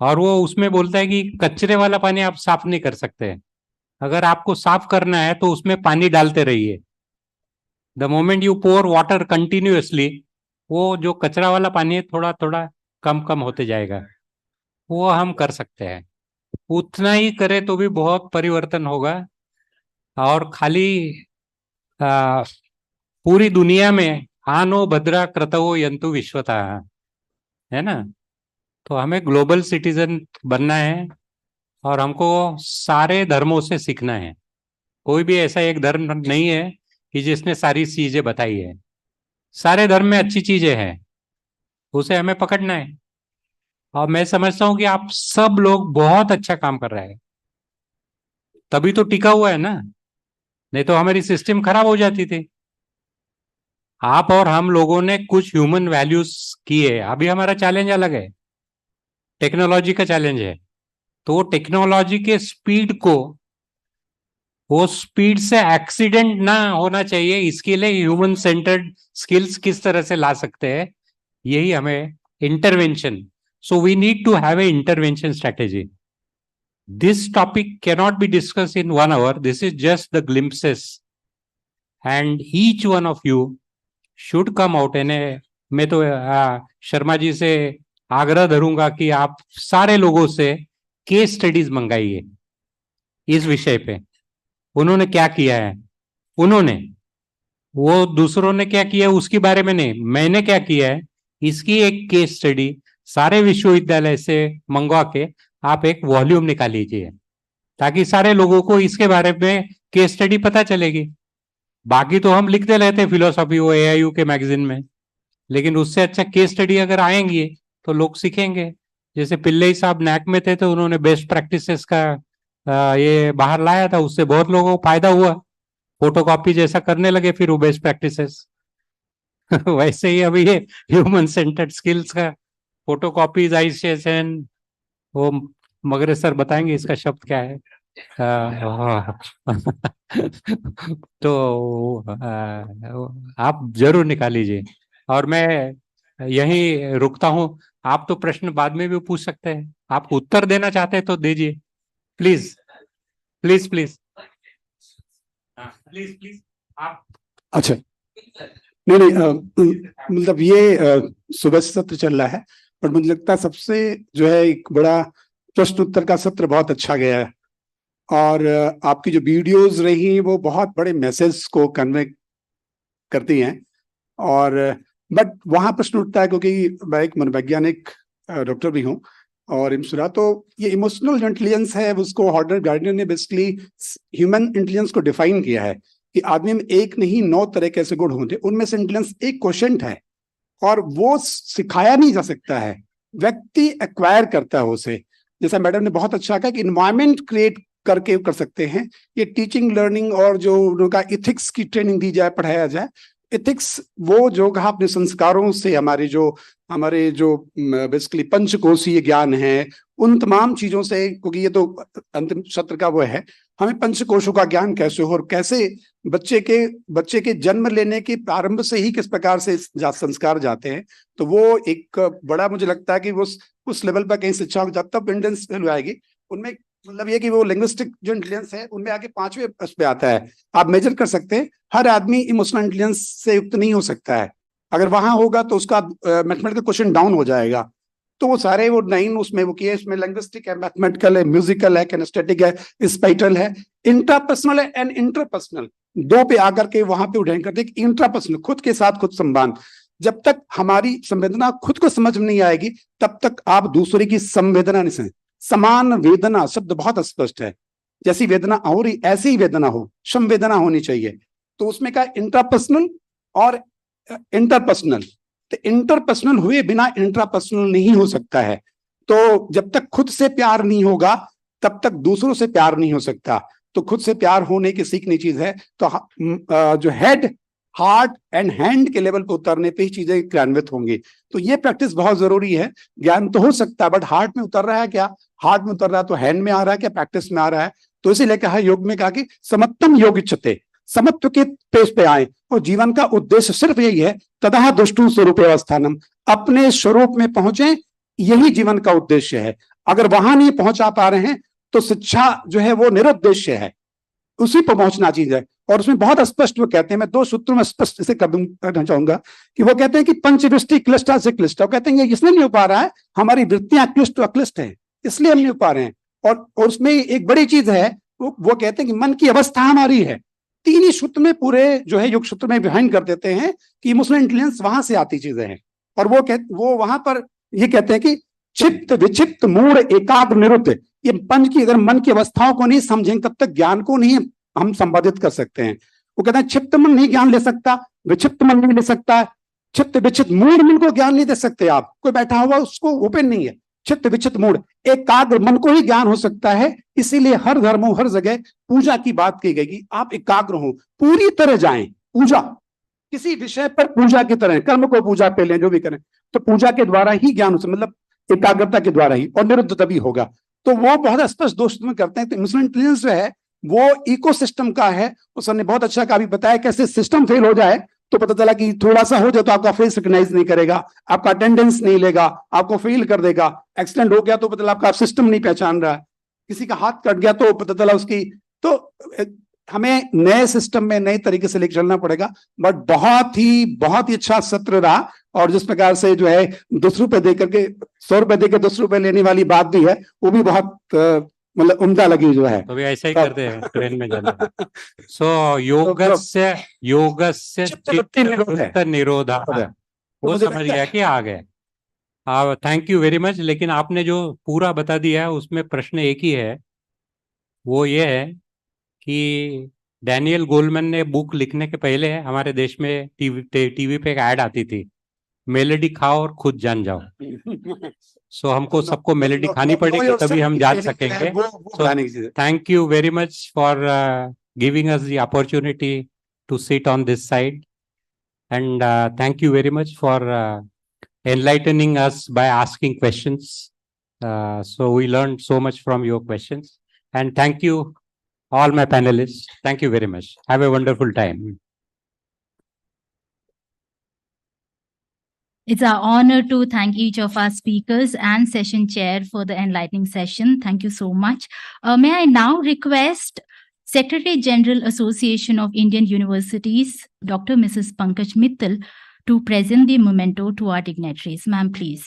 और वो उसमें बोलता है कि कचरे वाला पानी आप साफ नहीं कर सकते, अगर आपको साफ करना है तो उसमें पानी डालते रहिए। The moment you pour water continuously, वो जो कचरा वाला पानी है थोड़ा थोड़ा कम कम होते जाएगा। वो हम कर सकते हैं, उतना ही करे तो भी बहुत परिवर्तन होगा। और खाली पूरी दुनिया में आनो भद्रा क्रतवो यंतु विश्वता, है ना। तो हमें ग्लोबल सिटीजन बनना है और हमको सारे धर्मों से सीखना है। कोई भी ऐसा एक धर्म नहीं है कि जिसने सारी चीजें बताई है। सारे धर्म में अच्छी चीजें हैं, उसे हमें पकड़ना है। और मैं समझता हूं कि आप सब लोग बहुत अच्छा काम कर रहे हैं, तभी तो टिका हुआ है ना, नहीं तो हमारी सिस्टम खराब हो जाती थी। आप और हम लोगों ने कुछ ह्यूमन वैल्यूज किए। अभी हमारा चैलेंज अलग है, टेक्नोलॉजी का चैलेंज है। तो टेक्नोलॉजी के स्पीड को, वो स्पीड से एक्सीडेंट ना होना चाहिए, इसके लिए ह्यूमन सेंटर्ड स्किल्स किस तरह से ला सकते हैं, यही हमें intervention. So we need to have a intervention strategy. This topic cannot be discussed in 1 hour. This is just the glimpses. And each one of you should come out. मैं तो शर्मा जी से आग्रह धरूंगा कि आप सारे लोगों से केस स्टडीज मंगाइए इस विषय पे। उन्होंने क्या किया है, उन्होंने, वो दूसरों ने क्या किया है उसके बारे में नहीं, मैंने क्या किया है इसकी एक केस स्टडी सारे विश्वविद्यालय से मंगवा के आप एक वॉल्यूम निकाल लीजिए, ताकि सारे लोगों को इसके बारे में केस स्टडी पता चलेगी। बाकी तो हम लिखते रहते हैं फिलोसॉफी वो AIU के मैगजीन में, लेकिन उससे अच्छा केस स्टडी अगर आएंगी तो लोग सीखेंगे। जैसे पिल्लई साहब नैक में थे तो उन्होंने बेस्ट प्रैक्टिसेस का ये बाहर लाया था, उससे बहुत लोगों को फायदा हुआ, फोटोकॉपी जैसा करने लगे फिर वो बेस्ट प्रैक्टिसेस। वैसे ही अभी ये ह्यूमन सेंटर्ड स्किल्स का फोटोकॉपीजाइजेशन, वो मगरे सर बताएंगे इसका शब्द क्या है। तो आप जरूर निकाल लीजिए। और मैं यही रुकता हूं, आप तो प्रश्न बाद में भी पूछ सकते हैं, आप उत्तर देना चाहते हैं तो दीजिए, please please please please please आप। अच्छा, नहीं, मतलब ये सुबह से सत्र चल रहा है, पर मुझे लगता है सबसे जो है एक बड़ा प्रश्न उत्तर का सत्र बहुत अच्छा गया है, और आपकी जो वीडियोस रही वो बहुत बड़े मैसेज को कन्वे करती हैं। और बट वहां प्रश्न उठता है, क्योंकि मैं एक मनोवैज्ञानिक डॉक्टर भी हूँ और इमसुरा, तो ये इमोशनल जो इंटेलिजेंस है उसको हॉर्डर गार्डनर ने बेसिकली ह्यूमन इंटेलिजेंस को डिफाइन किया है कि आदमी में एक नहीं 9 तरह के ऐसे गुण होते, उनमें से इंटेलिजेंस एक क्वोशेंट है और वो सिखाया नहीं जा सकता है, व्यक्ति एक्वायर करता है उसे। जैसा मैडम ने बहुत अच्छा कहा कि इन्वायरमेंट क्रिएट करके कर सकते हैं, ये टीचिंग लर्निंग और जो उनका इथिक्स की ट्रेनिंग दी जाए, पढ़ाया जाए। इथिक्स वो जो कहा अपने संस्कारों से, हमारे जो बेसिकली पंचकोशीय ज्ञान है उन तमाम चीजों से, क्योंकि ये तो अंतिम सत्र का वो है, हमें पंचकोशों का ज्ञान कैसे हो और कैसे बच्चे के जन्म लेने के प्रारंभ से ही किस प्रकार से संस्कार जाते हैं। तो वो एक बड़ा, मुझे लगता है कि वो उस लेवल पर कहीं शिक्षा जब तक इंटेलिजेंस आएगी उनमें, मतलब ये कि वो लिंग्विस्टिक जो इंटेलिजेंस है उनमें आगे 5वें पे आता है। आप मेजर कर सकते हैं, हर आदमी इमोशनल इंटेलिजेंस से युक्त नहीं हो सकता है, अगर वहां होगा तो उसका मैथमेटिकल क्वेश्चन डाउन हो जाएगा। तो वो सारे वो 9 उसमें वो किए, इसमें लिंग्विस्टिक है, मैथमेटिकल है, म्यूजिकल है, किनेस्थेटिक है, स्पाइटल है, इंट्रापर्सनल है एंड इंटरपर्सनल। 2 पे आकर के वहां पे उठान करते हैं इंट्रापर्सनल, खुद के साथ खुद संवाद। जब तक हमारी संवेदना खुद को समझ में नहीं आएगी तब तक आप दूसरे की संवेदना नहीं समझ। समान वेदना शब्द बहुत स्पष्ट है, जैसी वेदना हो रही ऐसी ही वेदना हो, संवेदना होनी चाहिए। तो उसमें का इंट्रापर्सनल और इंटरपर्सनल, तो इंटरपर्सनल हुए बिना इंट्रापर्सनल नहीं हो सकता है। तो जब तक खुद से प्यार नहीं होगा तब तक दूसरों से प्यार नहीं हो सकता। तो खुद से प्यार होने की सीखनी चीज है। तो जो हेड, हार्ट एंड हैंड के लेवल पर उतरने पे ही चीजें क्रियान्वित होंगी। तो ये प्रैक्टिस बहुत जरूरी है। ज्ञान तो हो सकता है बट हार्ट में उतर रहा है क्या, हार्ट में उतर रहा है तो हैंड में आ रहा है क्या, प्रैक्टिस में आ रहा है। तो इसीलिए कहा योग में कहा कि समत्तम योग इच्छते, समत्व के पेज पे आए, और जीवन का उद्देश्य सिर्फ यही है, ततः दुष्टु स्वरूप अवस्थानम, अपने स्वरूप में पहुंचे, यही जीवन का उद्देश्य है। अगर वहां नहीं पहुंचा पा रहे हैं तो शिक्षा जो है वो निरुद्देश्य है, उसी पर पहुंचना चीज है। और उसमें बहुत स्पष्ट वो कहते हैं, मैं 2 सूत्रों में स्पष्ट इसे करना चाहूंगा कि वो कहते हैं कि पंचवृष्टि क्लिष्टा से क्लिष्टा, कहते हैं ये इसलिए नहीं हो पा रहा है, हमारी वृत्तियां क्लिष्ट अक्लिष्ट है, इसलिए हम नहीं हो पा रहे हैं। और उसमें एक बड़ी चीज है, वो कहते हैं कि मन की अवस्था हमारी है। 3 ही सूत्र में पूरे जो है योग सूत्र में डिफाइन कर देते हैं कि इमोशनल इंटेलिजेंस वहां से आती चीजें हैं। और वो वहां पर ये कहते हैं कि चित्त विचित्त मूढ़ एकाग्र निरुद्ध, ये पंच की अगर मन की अवस्थाओं को नहीं समझेंगे तब तक ज्ञान को नहीं हम संपादित कर सकते हैं। वो कहते हैं क्षिप्त मन नहीं ज्ञान ले सकता, विक्षिप्त मन नहीं ले सकता, चित्त विचित्त मूढ़ मन को ज्ञान नहीं दे सकते। आप कोई बैठा हुआ उसको ओपन नहीं है, चित्त विचित्त मूढ़ एकाग्र मन को ही ज्ञान हो सकता है। इसीलिए हर धर्मों हर जगह पूजा की बात की गई कि आप एकाग्र हो, पूरी तरह जाएं पूजा, किसी विषय पर पूजा की तरह, कर्म को पूजा पे लें, जो भी करें तो पूजा के द्वारा ही ज्ञान, मतलब एकाग्रता के द्वारा ही, और निरुद्ध तभी होगा। तो वो बहुत स्पष्ट दोष में करते हैं। तो इमोशनल इंटेलिजेंस जो है वो इकोसिस्टम का है। उसने बहुत अच्छा कहा, बताया कैसे सिस्टम फेल हो जाए तो पता चला कि थोड़ा सा हो जाए तो आपका फेस रिकॉग्नाइज नहीं करेगा, आपका अटेंडेंस नहीं लेगा, आपको फेल कर देगा। एक्सीडेंट हो गया तो पता चला आपका सिस्टम नहीं पहचान रहा है। किसी का हाथ कट गया तो पता चला उसकी। तो हमें नए सिस्टम में नए तरीके से लेकर चलना पड़ेगा। बट बहुत ही अच्छा सत्र रहा। और जिस प्रकार से जो है 200 रुपए दे करके 100 रुपए दे के 200 रुपए लेने वाली बात भी है, वो भी बहुत मतलब उम्दा लगी जो है। तो भी ऐसा ही करते हैं ट्रेन में जाने। सो योगस्य चित्त निरोधा, वो समझ गया कि आ गए। Thank you very much. लेकिन आपने जो पूरा बता दिया है उसमें प्रश्न एक ही है, वो ये है कि डैनियल गोलमैन ने बुक लिखने के पहले हमारे देश में टीवी पे एक ऐड आती थी, मेलेडी खाओ और खुद जान जाओ। सो हमको सबको मेलेडी खानी पड़ेगी तभी हम जान सकेंगे। So thank you very much for giving us the opportunity to sit on this side, and thank you very much for enlightening us by asking questions. So we learned so much from your questions, and thank you all my panelists. Thank you very much. Have a wonderful time. It's our honor to thank each of our speakers and session chair for the enlightening session. Thank you so much. May I now request Secretary General Association of Indian Universities, Dr. Mrs. Pankaj Mittal, to present the memento to our dignitaries. Ma'am, please.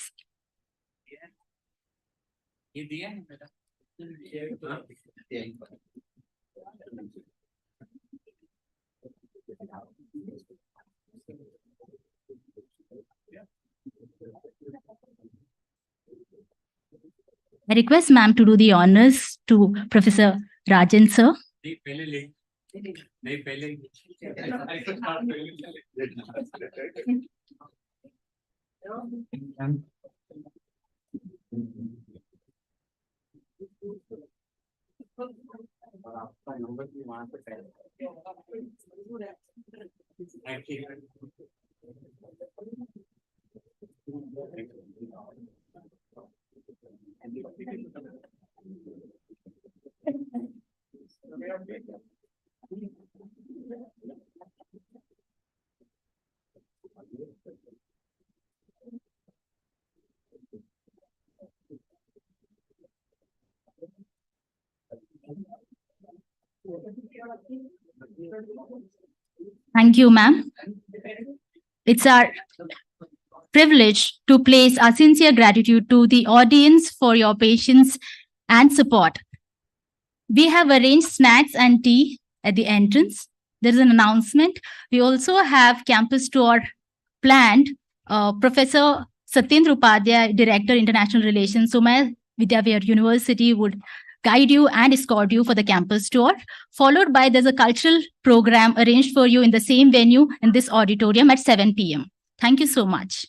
I request ma'am to do the honors to Professor Rajan sir. Thank you, ma'am. It's our privilege to place our sincere gratitude to the audience for your patience and support. We have arranged snacks and tea at the entrance. There is an announcement. We also have campus tour planned. Professor Satyendra Upadhyay, Director, International Relations, Somaiya Vidyavihar University would guide you and escort you for the campus tour, followed by there's a cultural program arranged for you in the same venue in this auditorium at 7 p.m. Thank you so much.